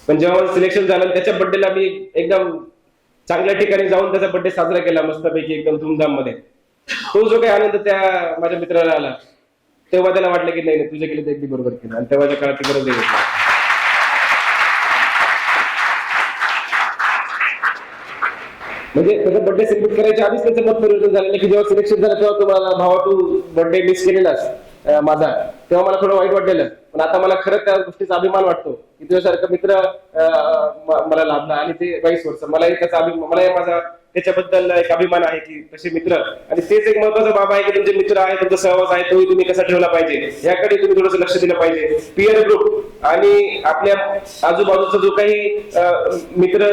पण जेव्हा माझं सिलेक्शन झालं त्याच्या बर्थडेला मी एकदम चांगल्या ठिकाणी जाऊन त्याचा बर्थडे साजरा केला मस्तपैकी एकदम धूमधाम मध्ये. तो जो काही आनंद त्या माझ्या मित्राला आला तेव्हा त्याला वाटलं की नाही तुझे केले ते अगदी बरोबर केलं, आणि तेव्हाच्या काळात ती गरज घेतली. म्हणजे त्याचा बर्थडे सेलिब्रेट करायच्या आधीच त्याचं मत परिवर्तन झालेलं की जेव्हा सिलेक्शन झालं तेव्हा तुम्हाला भावा तू बर्थडे मिस केलेलास माझा, तेव्हा मला थोडं वाईट वाटलेलं. पण आता मला खरंच त्या गोष्टीचा अभिमान वाटतो की तुझ्यासारखा मित्र मला लाभला, आणि ते वाईस वर्ष मलाही त्याचा अभिमान, मलाही माझा त्याच्याबद्दल एक अभिमान आहे की तसे मित्र. आणि तेच एक महत्वाचा बाब आहे की तुमचे मित्र आहे, तुमचा सहवास आहे, तोही तुम्ही कसा ठेवला पाहिजे याकडे तुम्ही थोडंसं लक्ष दिलं पाहिजे. पिअर ग्रुप आणि आपल्या आजूबाजूचा जो काही मित्र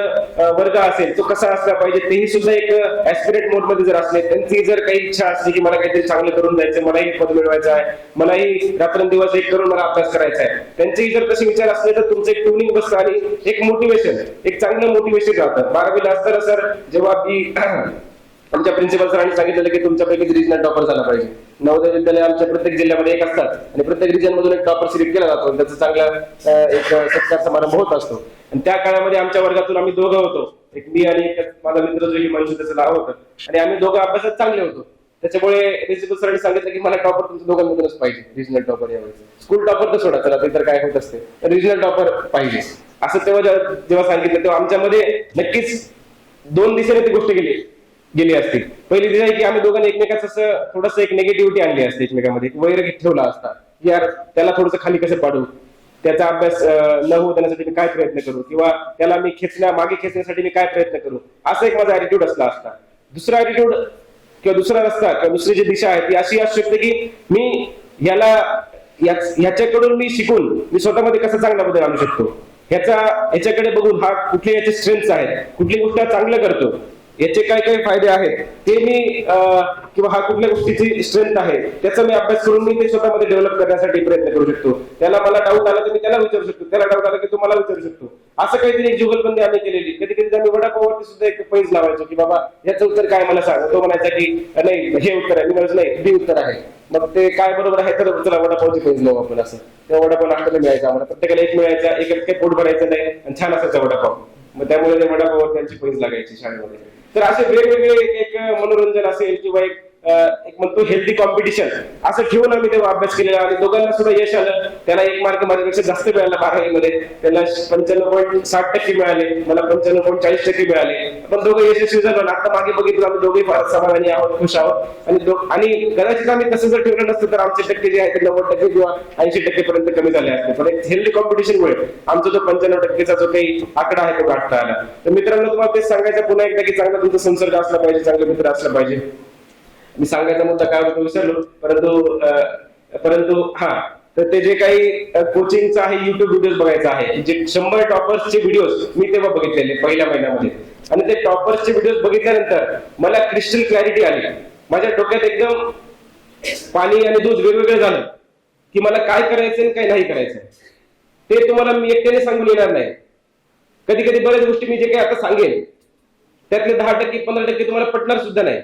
वर्ग असेल तो कसा असला पाहिजे, तेही सुद्धा एक ऍस्पिरेट मोड मध्ये जर असले, त्यांची जर काही इच्छा असली की मला काहीतरी चांगलं करून जायचं, मलाही पद मिळवायचं आहे, मलाही रात्रंदिवस एक करून मला अभ्यास करायचा आहे, त्यांचेही जर तसे विचार असले तर तुमचं एक ट्युनिंग बसतं आणि एक मोटिवेशन, एक चांगलं मोटिवेशन राहतं. 12वीला असताना सर जेव्हा आमच्या प्रिन्सिपल सरांनी सांगितलेलं की तुमच्यापैकी रिजनल टॉपर झाला पाहिजे. नवोदय विद्यालय आमच्या प्रत्येक जिल्ह्यामध्ये एक असतात आणि प्रत्येक रिजन मधून एक टॉपर सिलेक्ट केला जातो, त्याचा चांगला एक सत्कार समारंभ होत असतो. आणि त्या काळामध्ये आमच्या वर्गातून आम्ही दोघं होतो, एक मी आणि एक माझा मित्र जो हिमांशू त्याचं नाव होतं, आणि आम्ही दोघं अभ्यासात चांगले होतो. त्याच्यामुळे प्रिन्सिपल सरांनी सांगितलं की मला टॉपर तुमच्या दोघांमधूनच पाहिजे, रिजनल टॉपर यावेळेस. स्कूल टॉपर तर सोडा, चला ते तर काय होत असते, तर रिजनल टॉपर पाहिजे असं तेव्हा जेव्हा सांगितलं तेव्हा आमच्यामध्ये नक्कीच 2 दिशेने ती गोष्ट गेली असती. पहिली दिशा आहे की आम्ही दोघांनी एकमेकाचं असं थोडंसं एक निगेटिव्हिटी आणली असते एकमेकांमध्ये, वैर ठेवला असता की यार त्याला थोडंसं खाली कसं पाडू, त्याचा अभ्यास न होऊ देण्यासाठी मी काय प्रयत्न करू, किंवा त्याला मी मागे खेचण्यासाठी मी काय प्रयत्न करू, असा एक माझा ऍटिट्यूड असला असता. दुसरा ऍटिट्यूड किंवा दुसरा रस्ता किंवा दुसरी जी दिशा आहे ती अशी असू शकते की मी ह्याच्याकडून मी शिकून मी स्वतःमध्ये कसा चांगला बदल आणू शकतो, ह्याच्याकडे बघून हा कुठले याचे स्ट्रेंथ्स आहेत, कुठली गोष्ट चांगलं करतो, याचे काय काय फायदे आहेत ते मी किंवा हा कुठल्या गोष्टीची स्ट्रेंथ आहे त्याचा मी अभ्यास करून मी ते स्वतःमध्ये डेव्हलप करण्यासाठी प्रयत्न करू शकतो. त्याला मला डाऊट आला तर मी त्याला विचारू शकतो, त्याला डाऊट आला की तू मला विचारू शकतो. असं काहीतरी एक जुगलबंदी आम्ही केलेली. कधी कधी आम्ही वडापाववरती सुद्धा एक पैज लावायचो की बाबा याचं उत्तर काय मला सांग, तो म्हणायचा की नाही हे उत्तर आहे, मी म्हणायचं नाही बी उत्तर आहे. मग ते काय बरोबर आहे तर चला वडापावची पैज लावू आपण. असं तेव्हा वडापाव नाश्त्याला मिळायचा आम्हाला, प्रत्येकाला एक मिळायचा, एक पोट भरायचं नाही आणि छान असायचा वडापाव. मग त्यामुळे ते वडापाववर त्यांची पैज लागायची शाळेमध्ये. तर असे वेगवेगळे एक मनोरंजन असेल किंवा एक म्हणतो हेल्दी कॉम्पिटिशन असं ठेवून आम्ही तेव्हा अभ्यास केलेला. आणि दोघांना सुद्धा यश आलं. त्याला 1 मार्क माझ्यापेक्षा जास्त मिळाला 12वी मध्ये, त्याला 95.60% मिळाले, मला 95.40% मिळाले. आपण दोघं यशस्वी झालो. आता मागे बघितलं आम्ही दोघे फार समाधानी आहोत, खुश आहोत. आणि कदाचित आम्ही तसं जर ठेवलं नसतं तर आमचे टक्के जे आहे ते 90% किंवा 80% पर्यंत कमी झाले असते. पण एक हेल्दी कॉम्पिटिशनमुळे आमचा जो 95%चा जो काही आकडा आहे तो गाठता आला. तर मित्रांनो तुम्हाला तेच सांगायचं पुन्हा एकदा की चांगला तुमचा संसर्ग असला पाहिजे, चांगले मित्र असला पाहिजे. मी सांगायचा मुद्दा काय होतो विसरलो, परंतु हा तर ते जे काही कोचिंगचं आहे, युट्यूब व्हिडिओज बघायचं आहे, जे 100 टॉपर्सचे व्हिडिओज मी तेव्हा बघितलेले पहिल्या महिन्यामध्ये. आणि ते टॉपर्सचे व्हिडिओज बघितल्यानंतर मला क्रिस्टल क्लॅरिटी आली. माझ्या डोक्यात एकदम पाणी आणि दूध वेगवेगळं झालं की मला काय करायचं आणि काय नाही करायचं ते तुम्हाला मी एकट्याने सांगून येणार नाही. कधी कधी बऱ्याच गोष्टी मी जे काही आता सांगेन त्यातले 10% 15% तुम्हाला पटणार सुद्धा नाही.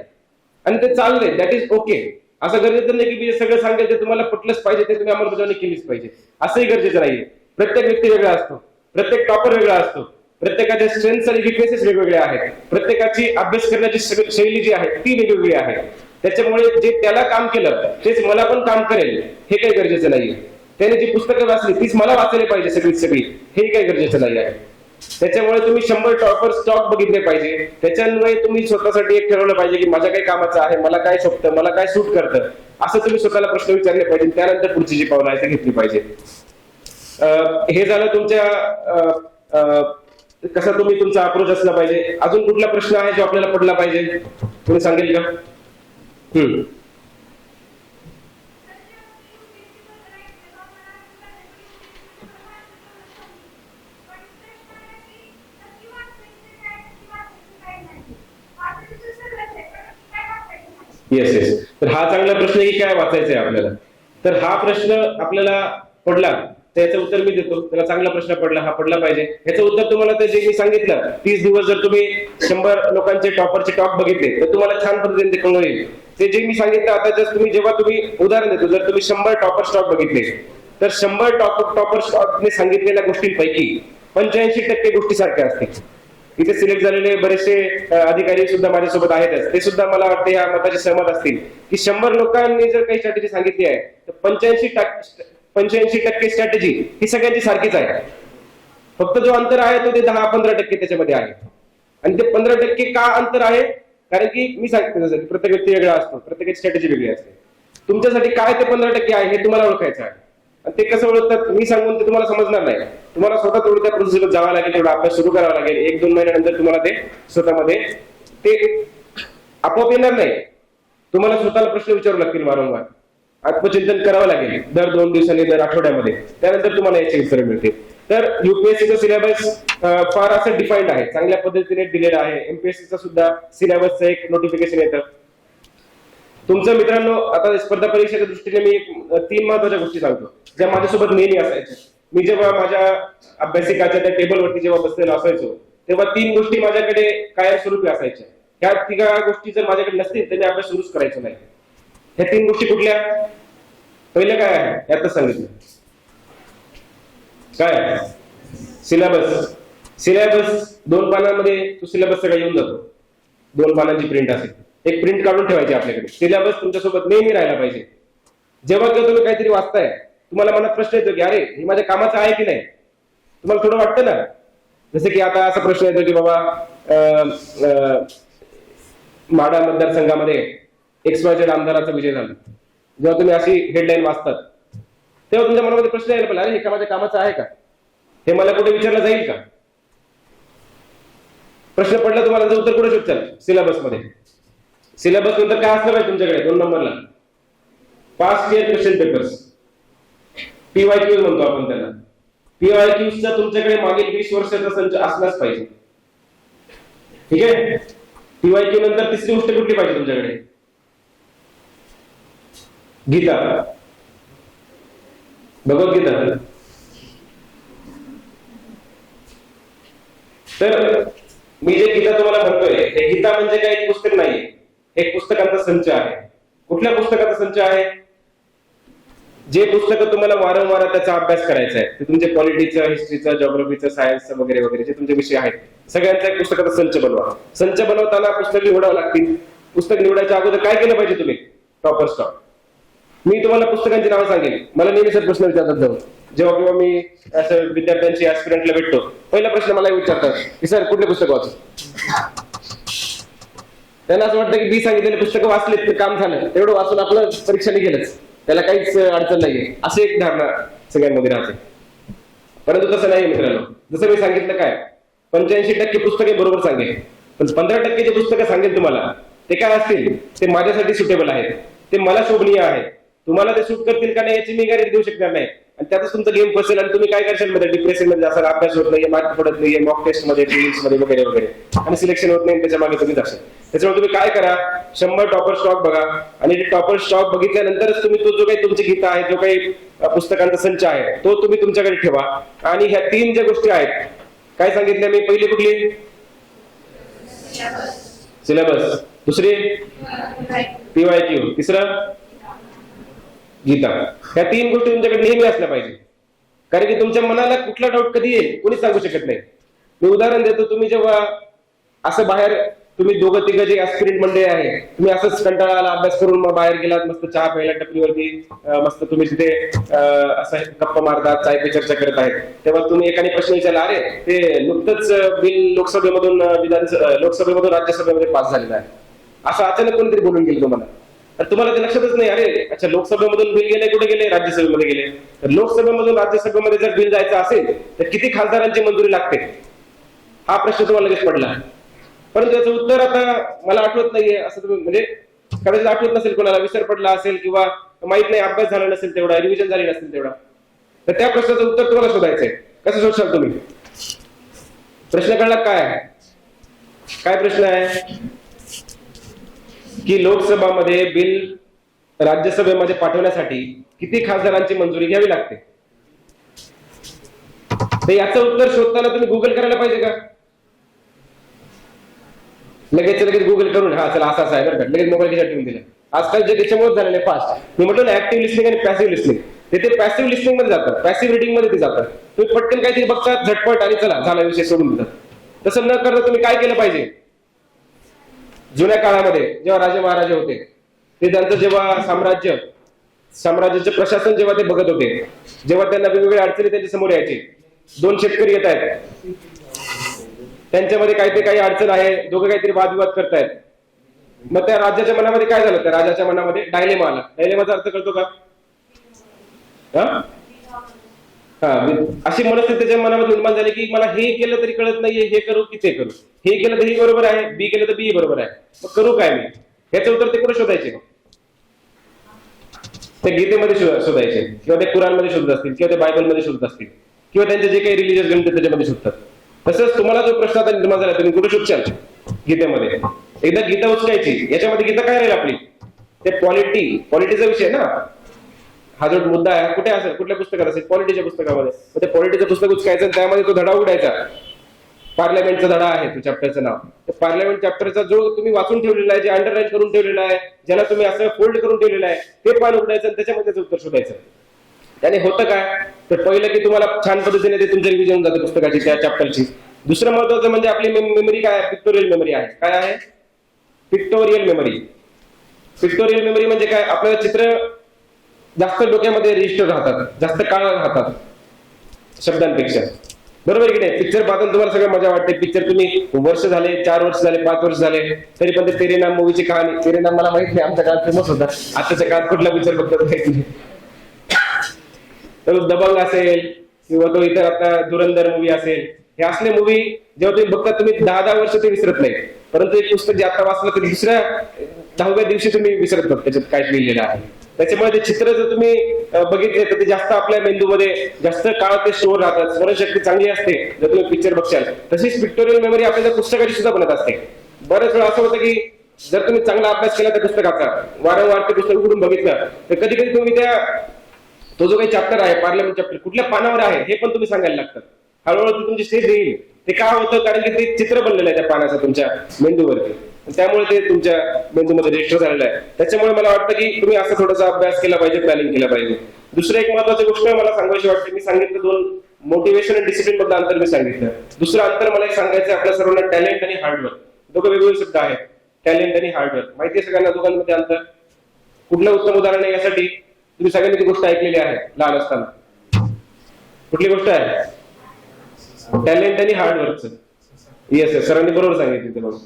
आणि ते चाललंय, दॅट इज ओके. असं गरजेचं नाही की मी सगळं सांगेल ते तुम्हाला पटलंच पाहिजे, ते तुम्ही अंमलबजावणी केलीच पाहिजे असंही गरजेचं नाहीये. प्रत्येक व्यक्ती वेगळा असतो, प्रत्येक टॉपर वेगळा असतो, प्रत्येकाच्या स्ट्रेंथ्स आणि विकनेसेस वेगवेगळे आहेत, प्रत्येकाची अभ्यास करण्याची शैली जी आहे ती वेगवेगळी आहे. त्याच्यामुळे जे त्याला काम केलं तेच मला पण काम करेल हे काही गरजेचं नाहीये. त्याने जी पुस्तकं वाचली तीच मला वाचायला पाहिजे सगळी हे काही गरजेचं नाही आहे. त्याच्यामुळे तुम्ही 100 टॉपर स्टॉक बघितले पाहिजे. त्याच्यामुळे तुम्ही स्वतःसाठी एक ठरवलं पाहिजे की माझ्या काय कामाचं आहे, मला काय शोभतं, मला काय सूट करतं, असं तुम्ही स्वतःला प्रश्न विचारले पाहिजे. त्यानंतर पुढची जी पावलं आहे ते घेतली पाहिजे. हे झालं तुमच्या कसा तुम्ही तुमचा अप्रोच असला पाहिजे. अजून कुठला प्रश्न आहे जो आपल्याला पडला पाहिजे, तुम्ही सांगेल का? Yes yes. तर हा चांगला प्रश्न की काय वाचायचं आहे आपल्याला. तर हा प्रश्न आपल्याला पडला त्याचं उत्तर मी देतो. त्याला चांगला प्रश्न पडला, हा पडला पाहिजे. याचं उत्तर तुम्हाला ते जे मी सांगितलं 30 दिवस जर तुम्ही 100 लोकांचे टॉपरचे टॉप बघितले तर तुम्हाला छान पद्धतीने ते कळून येईल. ते जे मी सांगितलं आता जस्ट जेव्हा तुम्ही उदाहरण देतो, जर तुम्ही 100 टॉपर स्टॉक बघितले तर 100 टॉपर स्टॉकने सांगितलेल्या गोष्टींपैकी 85% गोष्टी सारख्या असतील. इथे सिलेक्ट झालेले बरेचसे अधिकारी सुद्धा माझ्यासोबत आहेतच. ते सुद्धा मला वाटतं या मताशी सहमत असतील की 100 लोकांनी जर काही स्ट्रॅटेजी सांगितली आहे तर 85% स्ट्रॅटेजी ही सगळ्यांची सारखीच आहे. फक्त जो अंतर आहे तो ते 10-15% त्याच्यामध्ये आहे. आणि ते 15% का अंतर आहे? कारण की मी सांगितलं जसं की प्रत्येक व्यक्ती वेगळा असतो, प्रत्येकाची स्ट्रॅटेजी वेगळी असते. तुमच्यासाठी काय ते 15% आहे हे तुम्हाला ओळखायचं आहे. आणि ते कसं ओळखतात मी सांगून ते तुम्हाला समजणार नाही. तुम्हाला स्वतः थोडं त्या प्रोसेसला जावं लागेल, थोडा अभ्यास सुरू करावा लागेल. 1-2 महिन्यानंतर तुम्हाला ते स्वतःमध्ये ते आपोआप येणार नाही. तुम्हाला स्वतःला प्रश्न विचारू लागतील, वारंवार आत्मचिंतन करावं लागेल, दर 2 दिवसांनी, दर आठवड्यामध्ये. त्यानंतर तुम्हाला याची उत्तरे मिळतील. तर युपीएससीचा सिलेबस फार असं डिफाईन्ड आहे, चांगल्या पद्धतीने दिलेला आहे. एमपीएससीचा सुद्धा सिलेबसचं एक नोटिफिकेशन येतं. तुमचं मित्रांनो आता स्पर्धा परीक्षेच्या दृष्टीने मी 3 महत्वाच्या गोष्टी सांगतो ज्या माझ्यासोबत नेहमी असायच्या. मी जेव्हा माझ्या अभ्यासिकाच्या त्या टेबलवरती जेव्हा बसलेलो असायचो तेव्हा 3 गोष्टी माझ्याकडे कायमस्वरूपी असायच्या. ह्या 3 गोष्टी जर माझ्याकडे नसतील तर मी अभ्यास सुरूच करायचो नाही. ह्या 3 गोष्टी कुठल्या? पहिलं काय आहे यातच सांगितलं. काय? सिलेबस. सिलेबस 2 पानांमध्ये तो सिलेबस सगळा येऊन जातो. 2 पानांची प्रिंट असेल, एक प्रिंट काढून ठेवायची आपल्याकडे. सिलेबस तुमच्यासोबत नेहमी राहायला पाहिजे. जेव्हा केव्हा तुम्ही काहीतरी वाचताय तुम्हाला मनात प्रश्न येतो की अरे हे माझ्या कामाचं आहे की नाही. तुम्हाला थोडं वाटतं ना, जसं की आता असा प्रश्न येतो की बाबा माढा मतदारसंघामध्ये XYZ आमदाराचा विजय झाला. जेव्हा तुम्ही अशी हेडलाईन वाचतात तेव्हा तुमच्या मनामध्ये प्रश्न यायला पाहिजे, अरे हे माझ्या कामाचं आहे का, हे मला कुठे विचारलं जाईल का. प्रश्न पडला तुम्हाला उत्तर कुठे शोधचाल? सिलेबस मध्ये. सिलेबस नंतर काय असलं पाहिजे तुमच्याकडे 2 नंबरला? Past year question papers, PYQ म्हणतो आपण त्याला. PYQ चा तुमच्याकडे मागील 20 वर्षाचा संच असलाच पाहिजे. ठीक आहे. PYQ नंतर तिसरी गोष्ट कुठली पाहिजे तुमच्याकडे? गीता, भगवद्गीता. तर मी जे गीता तुम्हाला म्हणतोय हे गीता म्हणजे काही एक पुस्तक नाहीये, एक पुस्तकांचा संच आहे. कुठल्या पुस्तकाचा संच आहे? जे पुस्तकं तुम्हाला वारंवार त्याचा अभ्यास करायचा आहे, ते तुमचे पॉलिटिक्सचा, हिस्ट्रीचा, जिओग्राफीचा, सायन्सचा वगैरे वगैरे जे तुमचे विषय आहेत सगळ्यांचा एक पुस्तकाचा संच बनवा. संच बनवताना पुस्तक निवडावं लागतील. पुस्तक निवडायच्या अगोदर काय केलं पाहिजे तुम्ही? Topper stock. मी तुम्हाला पुस्तकांची नावं सांगेल. मला नेहमी सर प्रश्न विचारतात जाऊन जेव्हा किंवा मी असं विद्यार्थ्यांशी ऍस्पिरंटला भेटतो, पहिला प्रश्न मला विचारतात की सर कुठले पुस्तक वाचू. त्यांना असं वाटतं की मी सांगितलेले पुस्तकं वाचलेत तर काम झालं, तेवढं वाचून आपलं परीक्षा निघेलच, त्याला काहीच अडचण नाहीये, अशी एक धारणा सगळ्यांमध्ये राहते. परंतु तसं नाही मित्रांनो. जसं मी सांगितलं काय 85% पुस्तके बरोबर सांगेल, पण 15% जे पुस्तकं सांगेल तुम्हाला ते काय असतील ते माझ्यासाठी सुटेबल आहेत, ते मला शोभनीय आहेत. तुम्हाला ते सूट करतील का नाही याची मी गॅरंटी देऊ शकणार नाही. आणि त्यातच तुमचं गेम फसेल आणि तुम्ही काय करशाल मध्ये डिप्रेशन मध्ये असाल, अभ्यास होत नाहीये, मार्क पडत नाहीये, मॉक टेस्ट मध्ये, टेस्ट मध्ये वगैरे वगैरे, आणि सिलेक्शन होत नाही, त्याच्या मागे तुम्ही जाशाल. त्याच्यामुळे तुम्ही काय करा, 100 टॉपर स्टॉक बघा आणि टॉपर स्टॉक बघितल्यानंतरच तुम्ही तो जो काही तुमची गीता आहे, जो काही पुस्तकांचा संच आहे तो तुम्ही तुमच्याकडे ठेवा. आणि ह्या 3 ज्या गोष्टी आहेत काय सांगितल्या मी, पहिली कुठली? सिलेबस. दुसरी PYQ. तिसरं गीता. ह्या 3 गोष्टी तुमच्याकडे नेहमी असल्या पाहिजे. कारण की तुमच्या मनाला कुठला डाऊट कधी येईल कोणीच सांगू शकत नाही. मी उदाहरण देतो, तुम्ही जेव्हा असं बाहेर तुम्ही दोघं तिघं जे ऍस्पिरंट मंडळी आहे, तुम्ही असंच कंटाळा आला अभ्यास करून मग बाहेर गेलात, मस्त चहा प्यायला टपरीवरती, मस्त तुम्ही तिथे असं गप्पा मारतात, चाय पे चर्चा करत आहेत, तेव्हा तुम्ही एकाने प्रश्न विचारला, अरे ते नुकतंच बिल लोकसभेमधून लोकसभेमधून राज्यसभेमध्ये पास झालेलं आहे, असं अचानक कोणतरी बोलून गेलं तुम्हाला, तर तुम्हाला ते लक्षातच नाही, अरे अच्छा लोकसभेमधून बिल गेले, कुठे गेले, राज्यसभेमध्ये गेले. तर लोकसभेमधून राज्यसभेमध्ये जर बिल जायचं असेल तर किती खासदारांची मंजुरी लागते, हा प्रश्न तुम्हाला लगेच पडला. परंतु त्याचं उत्तर आता मला आठवत नाहीये, असं तुम्ही म्हणजे कदाचित आठवत नसेल, कोणाला विसर पडला असेल किंवा माहित नाही, अभ्यास झाला नसेल तेवढा, रिव्हिजन झाली नसेल तेवढा, तर त्या प्रश्नाचं उत्तर तुम्हाला शोधायचंय. कसं शोधशाल तुम्ही? प्रश्न कळला काय प्रश्न आहे की लोकसभामध्ये बिल राज्यसभेमध्ये पाठवण्यासाठी किती खासदारांची मंजुरी घ्यावी लागते. तर याचं उत्तर शोधताना तुम्ही गुगल करायला पाहिजे का? लगेच गुगल करून हा चला असं आहे बरं का, लगेच मोबाईल खिशात ठेवून दिलं. आजकाल जे त्याच्यामुळे झालेलं आहे फास्ट, मी म्हटलं ना ऍक्टिव्ह लिस्निंग आणि पॅसिव्ह लिस्निंग, ते पॅसिव्ह लिस्निंग मध्ये जातात, पॅसिव्ह रिडिंग मध्ये ते जातात. तुम्ही पटकन काहीतरी बघतात झटपट आणि चला झाला विषय सोडून देतात. तसं न करता तुम्ही काय केलं पाहिजे? जुन्या काळामध्ये जेव्हा राजे महाराजे होते, ते त्यांचं जेव्हा साम्राज्याचे प्रशासन जेव्हा ते बघत होते, जेव्हा त्यांना वेगवेगळ्या अडचणी त्यांच्या समोर यायचे, दोन शेतकरी येत आहेत, त्यांच्यामध्ये काही अडचण आहे, दोघं काहीतरी वादविवाद करतायत, मग त्या राज्याच्या मनामध्ये काय झालं, त्या राजाच्या मनामध्ये डायलेमा आला. डायलेमाचा अर्थ कळतो का? अशी मनस्थिती त्याच्या मनामध्ये निर्माण झाली की मला हे केलं तरी कळत नाहीये, हे करू की ते करू, हे केलं तरी बरोबर आहे, बी केलं तर बी बरोबर आहे, मग करू काय मी? याचं उत्तर ते कुठे शोधायचे? ते गीतेमध्ये शोधायचे, किंवा ते कुराणमध्ये शोधत असतील, किंवा ते बायबलमध्ये शोधत असतील, किंवा त्यांचे जे काही रिलीजियस ग्रंथ त्याच्यामध्ये शोधतात. तसंच तुम्हाला जो प्रश्न आता निर्माण झाला, तुम्ही कुठे शोधशाल? गीतेमध्ये. एकदा गीता उचकायची, याच्यामध्ये गीता काय राहील आपली? ते पॉलिटीचा विषय ना, हा जो मुद्दा आहे कुठे असेल, कुठल्या पुस्तकात असेल? पॉलिटीच्या पुस्तकामध्ये. ते पॉलिटीचं पुस्तक उचकायचं, त्यामध्ये तो धडा उघडायचा, पार्लमेंटचा धडा आहे तो चॅप्टरचं नाव. पार्लमेंट चॅप्टरचा जो तुम्ही वाचून ठेवलेला आहे, जे अंडरलाईन करून ठेवलेला आहे, ज्याला तुम्ही असं फोल्ड करून ठेवलेलं आहे, ते पान उघडायचं आणि त्याच्यामध्ये उत्तर शोधायचं. त्याने होतं काय, तर पहिलं की तुम्हाला छान पद्धतीने ते तुमचं रिव्हिजन जातं पुस्तकाची, त्या चॅप्टरची. दुसरं महत्वाचं म्हणजे आपली मेमरी काय आहे? पिक्टोरियल मेमरी आहे. काय आहे? Pictorial memory. पिक्टोरियल मेमरी म्हणजे काय? आपल्याला चित्र जास्त डोक्यामध्ये रजिस्टर राहतात, जास्त काळ राहतात शब्दांपेक्षा, बरोबर की नाही? पिक्चर पाहताना तुम्हाला सगळं मजा वाटते. पिक्चर तुम्ही वर्ष झाले, 4 वर्ष झाले, 5 वर्ष झाले, तरी पण ते तेरे नाम मूवीची कहाणी, तेरे नाम मला माहित नाही, आमच्या काळात फेमस होता, आताच्या काळात कुठला पिक्चर बघतात माहित नाही. तर दबंग असेल किंवा तो इतर आता धुरंधर मूवी असेल, हे असले मूवी जेव्हा तुम्ही बघता, तुम्ही 10 वर्ष ते विसरत नाही. परंतु एक पुस्तक जे आता वाचलं तर दुसऱ्या 10व्या दिवशी तुम्ही विसरत नाही त्याच्यात काय लिहिलेलं आहे. त्याच्यामुळे ते चित्र जर तुम्ही बघितले तर ते जास्त आपल्या मेंदूमध्ये जास्त काळ ते स्टोर राहतात, स्मरणशक्ती चांगली असते जर तुम्ही पिक्चर बघशाल. तशीच पिक्टोरियल मेमरी आपल्याला पुस्तकाची सुद्धा बनत असते. बऱ्याच वेळा असं होतं की जर तुम्ही चांगला अभ्यास केला त्या पुस्तकाचा, वारंवार ते पुस्तक उघडून बघितलं, तर कधी कधी तुम्ही तो जो काही चॅप्टर आहे, पार्लमेंट चॅप्टर, कुठल्या पानावर आहे हे पण तुम्ही सांगायला लागतात. हळूहळू तुमची स्टेज येईल. ते का होतं? कारण की ते चित्र बनलेलं आहे त्या पानाचं तुमच्या मेंदूवरती, त्यामुळे ते तुमच्या मेंदूमध्ये रजिस्टर झालेलं आहे. त्याच्यामुळे मला वाटतं की तुम्ही असं थोडासा अभ्यास केला पाहिजे, प्लॅनिंग केला पाहिजे. दुसरं एक महत्वाची गोष्ट मला सांगायची वाटते, मी सांगितलं 2 मोटिवेशन आणि डिसिप्लिन मधलं अंतर मी सांगितलं. दुसरं अंतर मला एक सांगायचं, आपल्या सर्वांना टॅलेंट आणि हार्डवर्क, दोघं वेगवेगळे शब्द आहेत. टॅलेंट आणि हार्डवर्क माहिती आहे सगळ्यांना दोघांमध्ये अंतर? कुठलं उत्तम उदाहरण आहे यासाठी? तुम्ही सगळ्यांनी ती गोष्ट ऐकलेली आहे लहान असताना. कुठली गोष्ट आहे? टॅलेंट आणि हार्डवर्कचं. येस, सरांनी बरोबर सांगितलं ते. बघा,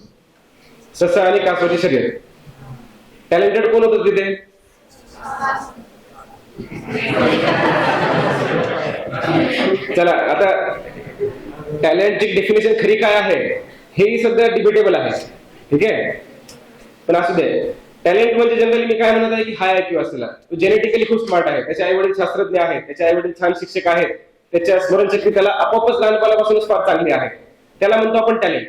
ससा आणि कासवाची शर्यत. टॅलेंटेड कोण होतं तिथे? चला आता टॅलेंटची डेफिनेशन खरी काय आहे हेही सध्या डिबेटेबल आहे, ठीक आहे? पण असू दे. टॅलेंट म्हणजे जनरली मी काय म्हणत आहे की हाय IQ असलेला, तो जेनेटिकली खूप स्मार्ट आहे, त्याचे आई वडील शास्त्रज्ञ आहेत, त्याचे आई वडील छान शिक्षक आहेत, त्याच्या स्मरणशक्ती त्याला आपोआपच लहानपणापासूनच फार चांगली आहे, त्याला म्हणतो आपण टॅलेंट.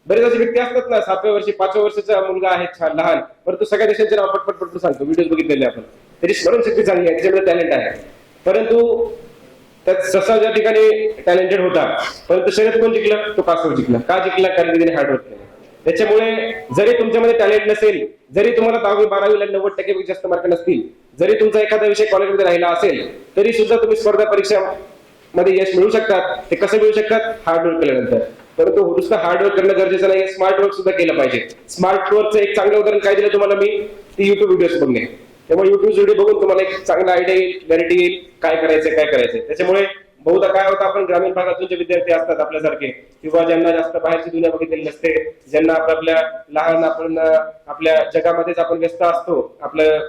बरेच असे व्यक्ती असतात ना, 7व्या वर्षी 5व्या वर्षाचा मुलगा आहे छान लहान, परंतु सगळ्या देशांचे नाव पटपट सांगतो, व्हिडिओ बघितलेले आपण, त्याची स्मरणशक्ती चांगली आहे, त्याच्यामध्ये टॅलेंट आहे. परंतु त्यात ससा ज्या ठिकाणी टॅलेंटेड होता, परंतु शर्यत कोण जिंकला? तो कासव जिंकला. का जिंकला? कारण की त्याने हार्डवर्क केलं. त्याच्यामुळे जरी तुमच्यामध्ये टॅलेंट नसेल, जरी तुम्हाला 10वी 12वीला 90% पेक्षा जास्त मार्क नसतील, जरी तुमचा एखादा विषय कॉलेजमध्ये राहिला असेल, तरी सुद्धा तुम्ही स्पर्धा परीक्षा मध्ये यश मिळवू शकतात. ते कसं मिळू शकतात? हार्डवर्क केल्यानंतर. परंतु नुसतं हार्डवर्क करणं गरजेचं नाही, स्मार्ट वर्क सुद्धा केलं पाहिजे. स्मार्ट वर्कचं एक चांगलं उदाहरण काय दिलं तुम्हाला मी, ती युट्यूब व्हिडिओज बघणे. त्यामुळे युट्यूब व्हिडिओ बघून तुम्हाला एक चांगला आयडिया येईल, क्लॅरिटी येईल काय करायचंय. त्याच्यामुळे बहुधा काय होतं, आपण ग्रामीण भागातून जे विद्यार्थी असतात आपल्यासारखे, किंवा ज्यांना जास्त बाहेरची दुनिया बघितलेली नसते, ज्यांना आपल्या लहान आपण आपल्या जगामध्येच आपण व्यस्त असतो, आपलं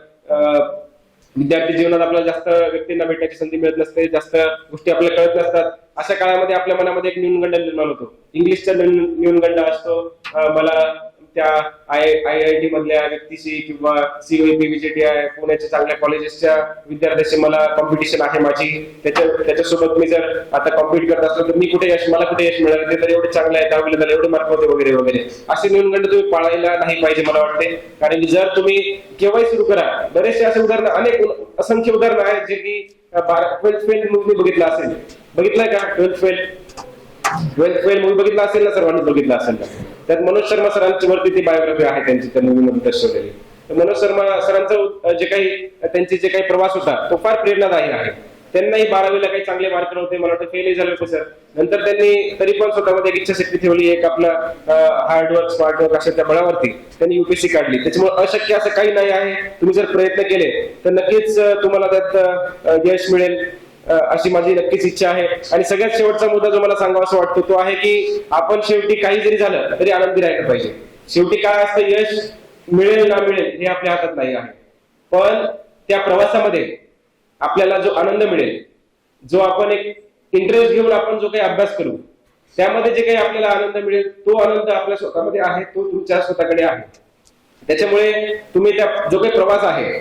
विद्यार्थी जीवनात आपल्याला जास्त व्यक्तींना भेटण्याची संधी मिळत नसते, जास्त गोष्टी आपल्याला कळत नसतात. अशा काळामध्ये आपल्या मनामध्ये एक न्यूनगंड निर्माण होतो, इंग्लिशचा न्यूनगंड असतो. मला त्या IIT मधल्या व्यक्तीशी किंवा COEP VJTI पुण्याच्या चांगल्या कॉलेजेसच्या विद्यार्थ्याशी मला कॉम्पिटिशन आहे माझी, त्याच्यासोबत मी जर आता कॉम्पिट करत असलो तर मला कुठे यश मिळालं, ते तर एवढे चांगलं आहे, 10वीला त्याला एवढे मार्क होते वगैरे वगैरे. असे न्यूनगंड तुम्ही पाळायला नाही पाहिजे मला वाटते. कारण की जर तुम्ही केव्हाही सुरू करा, बरेचसे असे उदाहरण, असंख्य उदाहरणं आहेत जे की 12th फेल मूवी बघितला असेल, बघितलाय का? 12th फेल मूवी बघितला असेल ना, सर्वांनी बघितला असेल ना. त्यात मनोज शर्मा सरांची वरती ती बायोग्राफी आहे त्यांची, त्या मूवीमध्ये दर्शवलेली. मनोज शर्मा सरांचा त्यांचे जे काही प्रवास होता तो फार प्रेरणादायी आहे. त्यांनाही 12वीला काही चांगले मार्क नव्हते, मला वाटतं फेलही झाले होते सर. नंतर त्यांनी तरी पण स्वतःमध्ये एक इच्छाशक्ती ठेवली, एक आपला हार्डवर्क स्मार्टवर्क अशा त्या बळावरती त्यांनी UPSC काढली. त्याच्यामुळे अशक्य असं काही नाही आहे. तुम्ही जर प्रयत्न केले तर नक्कीच तुम्हाला त्यात यश मिळेल, अशी माझी नक्कीच इच्छा आहे. आणि सगळ्यात शेवटचा मुद्दा जो मला सांगावा असं वाटतो तो आहे की आपण शेवटी काही जरी झालं तरी आनंदी राहायला पाहिजे. शेवटी काय असतं, यश मिळेल ना मिळेल हे आपल्या हातात नाही आहे, पण त्या प्रवासामध्ये आपल्याला जो आनंद मिळेल, जो आपण एक इंटरेस्ट घेऊन आपण जो काही अभ्यास करू, त्यामध्ये जे काही आपल्याला आनंद मिळेल तो आनंद आपल्या स्वतःमध्ये आहे, तो तुमच्या स्वतःकडे आहे. त्याच्यामुळे तुम्ही त्या जो काही प्रवास आहे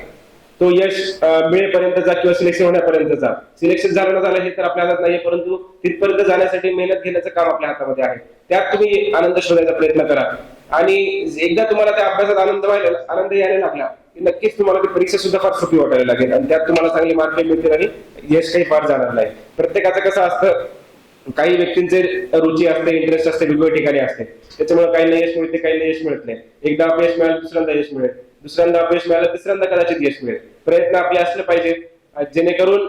तो यश मिळेपर्यंतचा किंवा सिलेक्शन होण्यापर्यंतचा, सिलेक्शन झालं ना झालं हे तर आपल्या हातात नाहीये, परंतु तिथपर्यंत जाण्यासाठी मेहनत घेण्याचं काम आपल्या हातामध्ये आहे. त्यात तुम्ही आनंद शोधायचा प्रयत्न करा. आणि एकदा तुम्हाला त्या अभ्यासात आनंद यायला लागला की नक्कीच तुम्हाला ती परीक्षा सुद्धा फार सोपी वाटायला लागेल आणि त्यात तुम्हाला चांगले मार्क मिळतील आणि यश काही फार जाणार नाही. प्रत्येकाचं कसं असतं, काही व्यक्तींचे रुची असते, इंटरेस्ट असते, वेगवेगळ्या ठिकाणी असते. त्याच्यामुळे काही यश मिळते, काही यश मिळत नाही. एकदा अपयश मिळालं दुसऱ्यांदा यश मिळेल, दुसऱ्यांदा अपयश मिळालं तिसऱ्यांदा कदाचित यश मिळेल. प्रयत्न आपले असले पाहिजे, जेणेकरून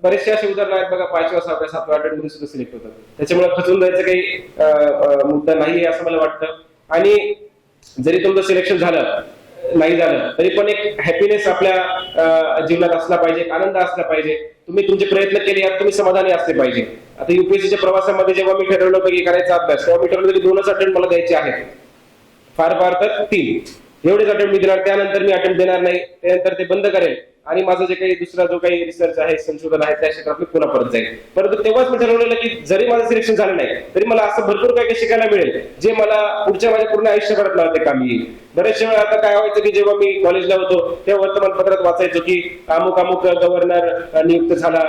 बरेचसे असे उदाहरण आहेत बघा, 5व्या 6व्या 7व्या अटेम्प्टमध्ये सुद्धा सिलेक्ट होतात. त्याच्यामुळे खचून जायचं काही मुद्दा नाहीये असं मला वाटतं. आणि जरी तुमचं सिलेक्शन नाही झालं तरी पण एक हॅपीनेस आपल्या जीवनात असला पाहिजे, एक आनंद असला पाहिजे. तुम्ही तुमचे प्रयत्न केले यात तुम्ही समाधानी असले पाहिजे. आता UPSCच्या प्रवासामध्ये जेव्हा मी ठरवलं होतं की करायचा अभ्यास, तेव्हा मी ठरवलं की 2च अटेम्प्ट मला द्यायचे आहेत, फार तर 3 एवढेच अटेम्प्ट मी देणार, त्यानंतर मी अटेम्प्ट देणार नाही, त्यानंतर ते बंद करेल आणि माझं जे काही दुसरा जो काही रिसर्च आहे, संशोधन आहे त्या क्षेत्रात मी पुन्हा परत जाईल. परंतु तेव्हाच मी ठरवलेलं की जरी माझं सिलेक्शन झालं नाही तरी मला असं भरपूर काही शिकायला मिळेल जे मला पुढच्या माझ्या पूर्ण आयुष्यभरात मला ते कामी येईल. बरेचशे वेळा आता काय व्हायचं की जेव्हा मी कॉलेजला होतो तेव्हा वर्तमानपत्रात वाचायचो की अमुक गव्हर्नर नियुक्त झाला,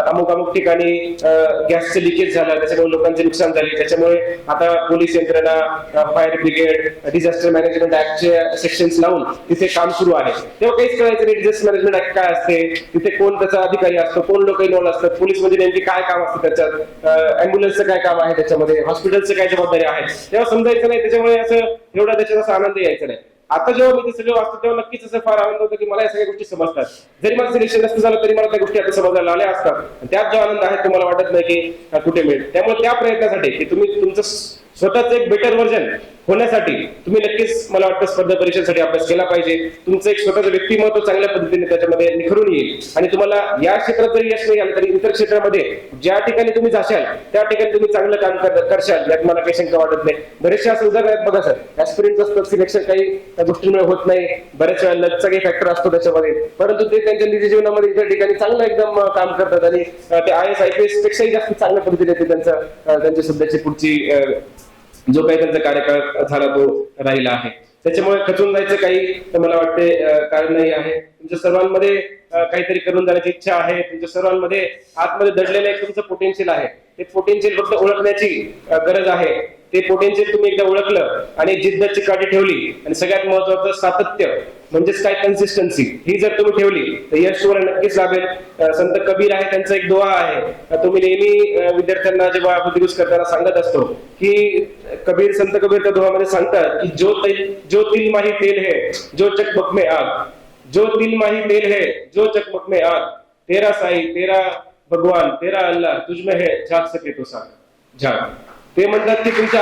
अमुक ठिकाणी गॅसचं लिकेज झालं, त्याच्यामुळे लोकांचे नुकसान झाले, त्याच्यामुळे आता पोलीस यंत्रणा, फायर ब्रिगेड, डिझास्टर मॅनेजमेंट ऍक्टचे सेक्शन्स लावून तिथे काम सुरू आहे. तेव्हा काहीच कळायचं नाही डिझास्टर मॅनेजमेंट ऍक्ट काय असते, तिथे कोण त्याचा अधिकारी असतो, कोण लोक इन्व्हॉल्व असतात, पोलीस मध्ये नेमकी काय काम असतं त्याच्यात, अँब्युलन्सचं काय काम आहे त्याच्यामध्ये, हॉस्पिटलचं काय जबाबदारी आहे, तेव्हा समजायचं नाही. त्याच्यामुळे असं एवढा त्याच्यात असा आनंद यायचा नाही. आता जेव्हा मी ते सगळं वाचतो तेव्हा नक्कीच असं फार आनंद होतो की मला या सगळ्या गोष्टी समजतात. जरी मला सिलेक्शन नसतं झालं तरी मला त्या गोष्टी आता समजायला आल्या असतात. त्यात जो आनंद आहे तो मला वाटत नाही की कुठे मिळेल. त्यामुळे त्या प्रयत्नासाठी की तुम्ही तुमचं स्वतःच एक बेटर व्हर्जन होण्यासाठी तुम्ही नक्कीच मला वाटतं स्पर्धा परीक्षेसाठी अभ्यास केला पाहिजे. तुमचं एक स्वतःचं व्यक्तिमत्व चांगल्या पद्धतीने त्याच्यामध्ये निखरून येईल आणि तुम्हाला या क्षेत्रात जरी यश नाही आलं तरी इतर क्षेत्रामध्ये ज्या ठिकाणी तुम्ही जाशाल त्या ठिकाणी तुम्ही चांगलं काम करशाल यात मला काही शंका वाटत नाही. बरेचसे असं उदाहरण आहेत बघा सर, ऍस्पिरंट्स असतात, सिलेक्शन काही गोष्टींमुळे होत नाही, बऱ्याच वेळा लकचा काही फॅक्टर असतो त्याच्यामध्ये, परंतु ते त्यांच्या निजी जीवनामध्ये इतर ठिकाणी चांगलं एकदम काम करतात आणि ते IAS IPS पेक्षाही जास्त चांगल्या पद्धतीने ते त्यांच्या सध्याची पुढची जो काही त्यांचा कार्यकाळ झाला तो राहिला आहे. त्याच्यामुळे खचून जायचं काही तर मला वाटते कारण नाही आहे. तुमच्या सर्वांमध्ये काहीतरी करून जाण्याची इच्छा आहे, तुमच्या सर्वांमध्ये आतमध्ये दडलेलं एक तुमचं पोटेन्शियल आहे. ते पोटेन्शियल फक्त ओळखण्याची गरज आहे. ते पोटेन्शियल तुम्ही एकदा ओळखलं आणि जिद्द चिकाटी ठेवली आणि सगळ्यात महत्वाचं सातत्य म्हणजेच काय कन्सिस्टन्सी ही जर तुम्ही ठेवली तर यश तुम्हाला नक्कीच लाभेल. संत कबीर आहे, त्यांचा एक दोहा आहे, तुम्ही नेहमी विद्यार्थ्यांना जेव्हा बुद्धिगुस करताना सांगत असतो की संत कबीर त्या दोहामध्ये सांगतात की जो तिल माही तेल है जो चकमक में आग, जो तिल माही तेल है जो चकमक में आग, तेरा साई तेरा भगवान तेरा अल्लाह तुझमें है झाक सके तो झाक. ते म्हणतात की तुमच्या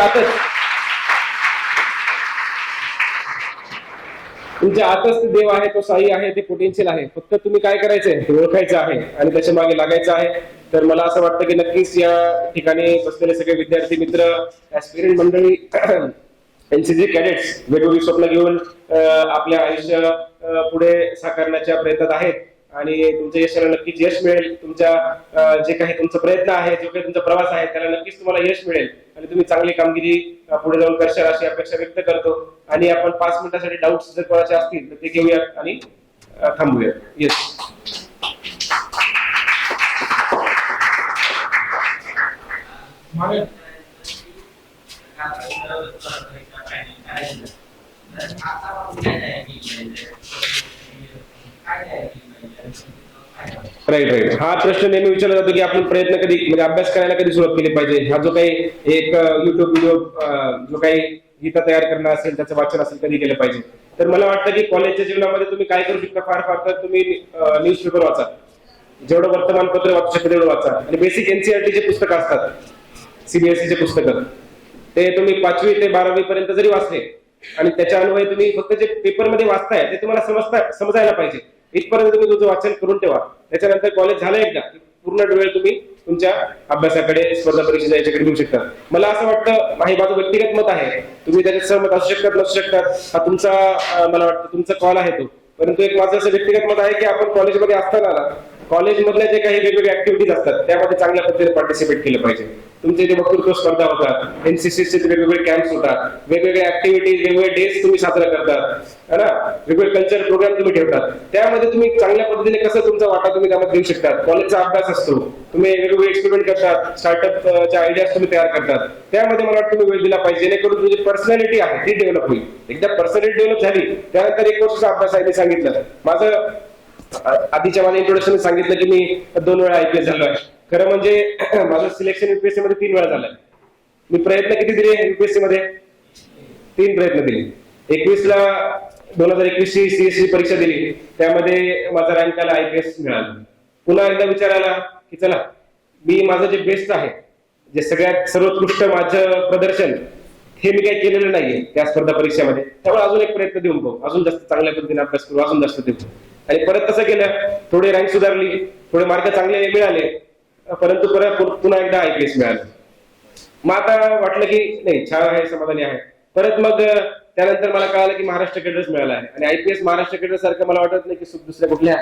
आतच ते देव आहे, तो साई आहे, ते पोटेन्शियल आहे. फक्त तुम्ही काय करायचंय ते ओळखायचं आहे आणि त्याच्या मागे लागायचं आहे. तर मला असं वाटतं की नक्कीच या ठिकाणी बसलेले सगळे विद्यार्थी मित्र, ऍस्पिरंट मंडळी, एनसीसी कॅडेट्स वेगवेगळी स्वप्न घेऊन आपल्या आयुष्य पुढे साकारण्याच्या प्रयत्नात आहेत आणि तुमच्या यशाला नक्कीच यश मिळेल. तुमच्या जे काही तुमचा प्रयत्न आहे, जो काही तुमचा प्रवास आहे, त्याला नक्कीच तुम्हाला यश मिळेल आणि तुम्ही चांगली कामगिरी पुढे जाऊन करशाल अशी अपेक्षा व्यक्त करतो. आणि आपण 5 मिनिटासाठी डाऊट्स जर कोणाचे असतील तर ते घेऊयात आणि थांबूयात. येस. राईट. हा प्रश्न नेहमी विचारला जातो की आपण प्रयत्न कधी म्हणजे अभ्यास करायला कधी सुरुवात केली पाहिजे. हा जो काही एक युट्यूब व्हिडिओ जो काही गीता तयार करणं असेल, त्याचं वाचन असेल, कधी केलं पाहिजे. तर मला वाटतं की कॉलेजच्या जीवनामध्ये तुम्ही काय करू शकता, फार तर तुम्ही न्यूजपेपर वाचा, जेवढं वर्तमानपत्र वाचू शकता तेवढं वाचा. आणि बेसिक एनसीईआरटीचे पुस्तकं असतात, सीबीएसईचे पुस्तकं, ते तुम्ही 5वी ते 12वी पर्यंत जरी वाचले आणि त्याच्या अन्वये तुम्ही फक्त जे पेपरमध्ये वाचताय ते तुम्हाला समजायला पाहिजे, इथपर्यंत तुम्ही तुझं वाचन करून ठेवा. त्याच्यानंतर कॉलेज झालं एकदा पूर्ण वेळ तुम्ही तुमच्या अभ्यासाकडे, स्पर्धा परीक्षेच्या याच्याकडे देऊ शकता. मला असं वाटतं, हे माझं व्यक्तिगत मत आहे, तुम्ही त्याच्यात सहमत असू शकतात नसू शकतात, हा तुमचा मला वाटतं तुमचा कॉल आहे तो. परंतु एक माझं असं व्यक्तिगत मत आहे की आपण कॉलेजमध्ये असताना कॉलेजमधल्या जे काही वेगवेगळे ऍक्टिव्हिटीज असतात त्यामध्ये चांगल्या पद्धतीने पार्टिसिपेट केलं पाहिजे. तुमचे इथे वक्तृत्व स्पर्धा होतात, एनसीसीचे वेगवेगळे कॅम्प्स होतात, वेगवेगळे ऍक्टिव्हिटीज, वेगवेगळे डेज तुम्ही साजरा करतात, है ना, वेगवेगळे कल्चर प्रोग्राम तुम्ही ठेवतात. त्यामध्ये तुम्ही चांगल्या पद्धतीने कसं तुमचा वाटा तुम्ही त्यामध्ये देऊ शकतात. कॉलेजचा अभ्यास असतो, तुम्ही वेगवेगळे एक्सपेरिमेंट करतात, स्टार्टअपच्या आयडियाज तुम्ही तयार करतात, त्यामध्ये मला वाटतं तुम्ही वेळ दिला पाहिजे, जेणेकरून तुझी पर्सनॅलिटी आहे ती डेव्हलप होईल. एकदा पर्सनॅलिटी डेव्हलप झाली त्यानंतर 1 वर्षाचा अभ्यास आहे. मी सांगितलं माझं आधीच्या माझ्या इंट्रोडक्शन सांगितलं की मी 2 वेळा IPS झालो आहे. खरं म्हणजे माझं सिलेक्शन युपीएससी मध्ये 3 वेळा झालंय. मी प्रयत्न किती दिले युपीएससी मध्ये? 3 प्रयत्न दिले. 2021 ची सीएससी परीक्षा दिली, त्यामध्ये माझा रँक आला, IPS मिळाला. पुन्हा एकदा विचार आला की चला मी माझं जे बेस्ट आहे, जे सगळ्यात सर्वोत्कृष्ट माझं प्रदर्शन, हे मी काही केलेलं नाहीये त्या स्पर्धा परीक्षेमध्ये, त्यामुळे अजून एक प्रयत्न देऊन पाहू, अजून जास्त चांगल्या पद्धतीने अभ्यास करू, अजून जास्त देऊ. आणि परत तसं केलं, थोडी रँक सुधारली, थोडे मार्क चांगले मिळाले, परंतु परत पुन्हा एकदा IPS मिळालं. मग आता वाटलं की नाही, छान आहे, समाधानी आहे. परत मग त्यानंतर मला कळालं की महाराष्ट्र केडर्स मिळाला आहे आणि IPS महाराष्ट्र केडर सारखं मला वाटत नाही की दुसऱ्या कुठल्या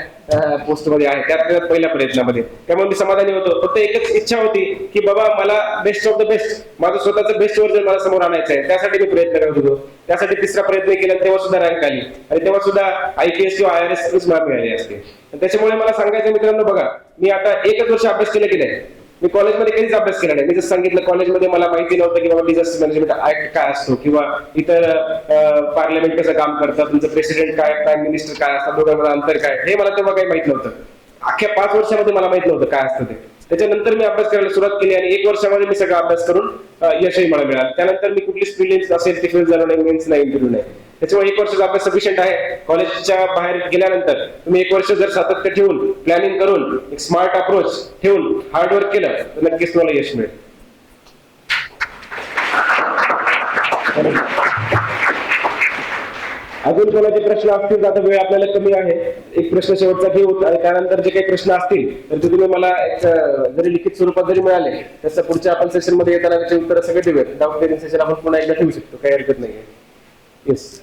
पोस्टमध्ये आहे, त्यात पहिल्या प्रयत्नामध्ये. त्यामुळे मी समाधानी होतो. फक्त एकच इच्छा होती की बाबा मला बेस्ट ऑफ द बेस्ट, माझं स्वतःचं बेस्ट व्हर्जन मला समोर आणायचं आहे, त्यासाठी मी प्रयत्न करत होतो. त्यासाठी 3रा प्रयत्न केला, तेव्हा सुद्धा रँक आली आणि तेव्हा सुद्धा IPS किंवा IRS मला मिळाली असते. त्याच्यामुळे मला सांगायचं मित्रांनो, बघा मी आता 1च वर्ष अभ्यास केला की नाही, मी कॉलेजमध्ये कधीच अभ्यास केला नाही. मी जसं सांगितलं, कॉलेजमध्ये मला माहिती नव्हतं की बाबा डिझास्टर मॅनेजमेंट ऍक्ट काय असतो किंवा इतर पार्लमेंट कसं काम करतात, तुमचं प्रेसिडेंट काय, प्राईम मिनिस्टर काय असतात, दोघांमध्ये अंतर काय, हे मला तेव्हा काही माहित नव्हतं. अख्ख्या 5 वर्षामध्ये मला माहित नव्हतं काय असतं ते. त्याच्यानंतर मी अभ्यास करायला सुरुवात केली आणि 1 वर्षामध्ये मी सगळा अभ्यास करून यशही मला मिळालं. त्यानंतर मी कुठली प्रिलिम्स असेल ते फेल झालो नाही, मेन्स नाही, इंटरव्ह्यू नाही. त्याच्यामुळे 1 वर्षाचा अभ्यास सफिशियंट आहे. कॉलेजच्या बाहेर गेल्यानंतर तुम्ही 1 वर्ष जर सातत्य ठेवून, प्लॅनिंग करून, एक स्मार्ट अप्रोच ठेवून हार्डवर्क केलं तर नक्कीच तुम्हाला यश मिळेल. अजून कोणाचे प्रश्न असतील, आता वेळ आपल्याला कमी आहे, एक प्रश्न शेवटचा घेऊ आणि त्यानंतर जे काही प्रश्न असतील तर ते तुम्ही मला एक जरी लिखित स्वरूपात जरी मिळाले, तसं पुढच्या आपण सेशन मध्ये येताना त्याची उत्तर सगळे देऊयात. डाऊट क्लिअरिंग सेशन आपण पुन्हा एकदा ठेवू शकतो, काही हरकत नाहीये. येस.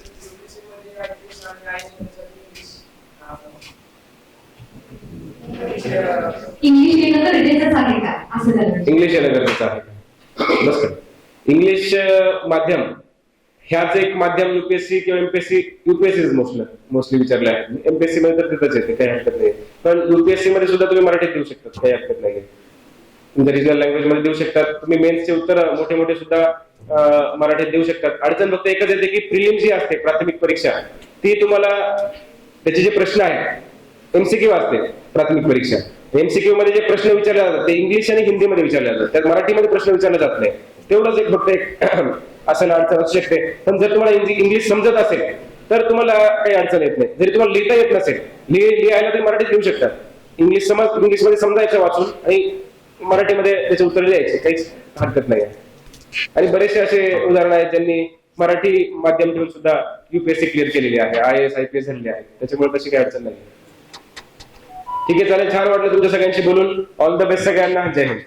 इंग्लिश येणं गरजेचंच आहे का, असं झालं? इंग्लिश येणं गरजेचं आहे. बस. इंग्लिश माध्यम ह्याच एक माध्यम युपीएससी किंवा एमपीएससी, युपीएससी मोस्टली विचारले आहे. एमपीएससी मध्ये तर तिथंच येते, काही हरकत नाही. पण युपीएससी मध्ये सुद्धा तुम्ही मराठीत देऊ शकता, काही हरकत नाही. तुमच्या रिजनल लँग्वेज मध्ये देऊ शकतात. तुम्ही मेन्सचे उत्तर मोठे मोठे सुद्धा मराठीत देऊ शकतात. अडचण फक्त एकच येते की प्रिलिम्स जी असते, प्राथमिक परीक्षा, ती तुम्हाला त्याचे जे प्रश्न आहेत MCQ असते प्राथमिक परीक्षा. MCQ मध्ये जे प्रश्न विचारले जातात ते इंग्लिश आणि हिंदीमध्ये विचारले जातात, त्यात मराठीमध्ये प्रश्न विचारले जात नाही. तेवढंच एक फक्त एक असं अडचण असू शकते. पण जर तुम्हाला इंग्लिश समजत असेल तर तुम्हाला काही अडचण येत नाही. जरी तुम्हाला लिहिता येत नसेल, लिहायला तरी मराठीत लिहू शकतात. इंग्लिशमध्ये समजायचं वाचून आणि मराठीमध्ये त्याचे उत्तर लिहायचे, काहीच हरकत नाही. आणि बरेचसे असे उदाहरण आहेत ज्यांनी मराठी माध्यम ठेवून सुद्धा युपीएससी क्लिअर केलेली आहे, IAS IPS झालेली आहे. त्याच्यामुळे तशी काही अडचण नाही. ठीक आहे, चालेल. छान वाटलं तुमच्या सगळ्यांशी बोलून. ऑल द बेस्ट सगळ्यांना. जय हिंद.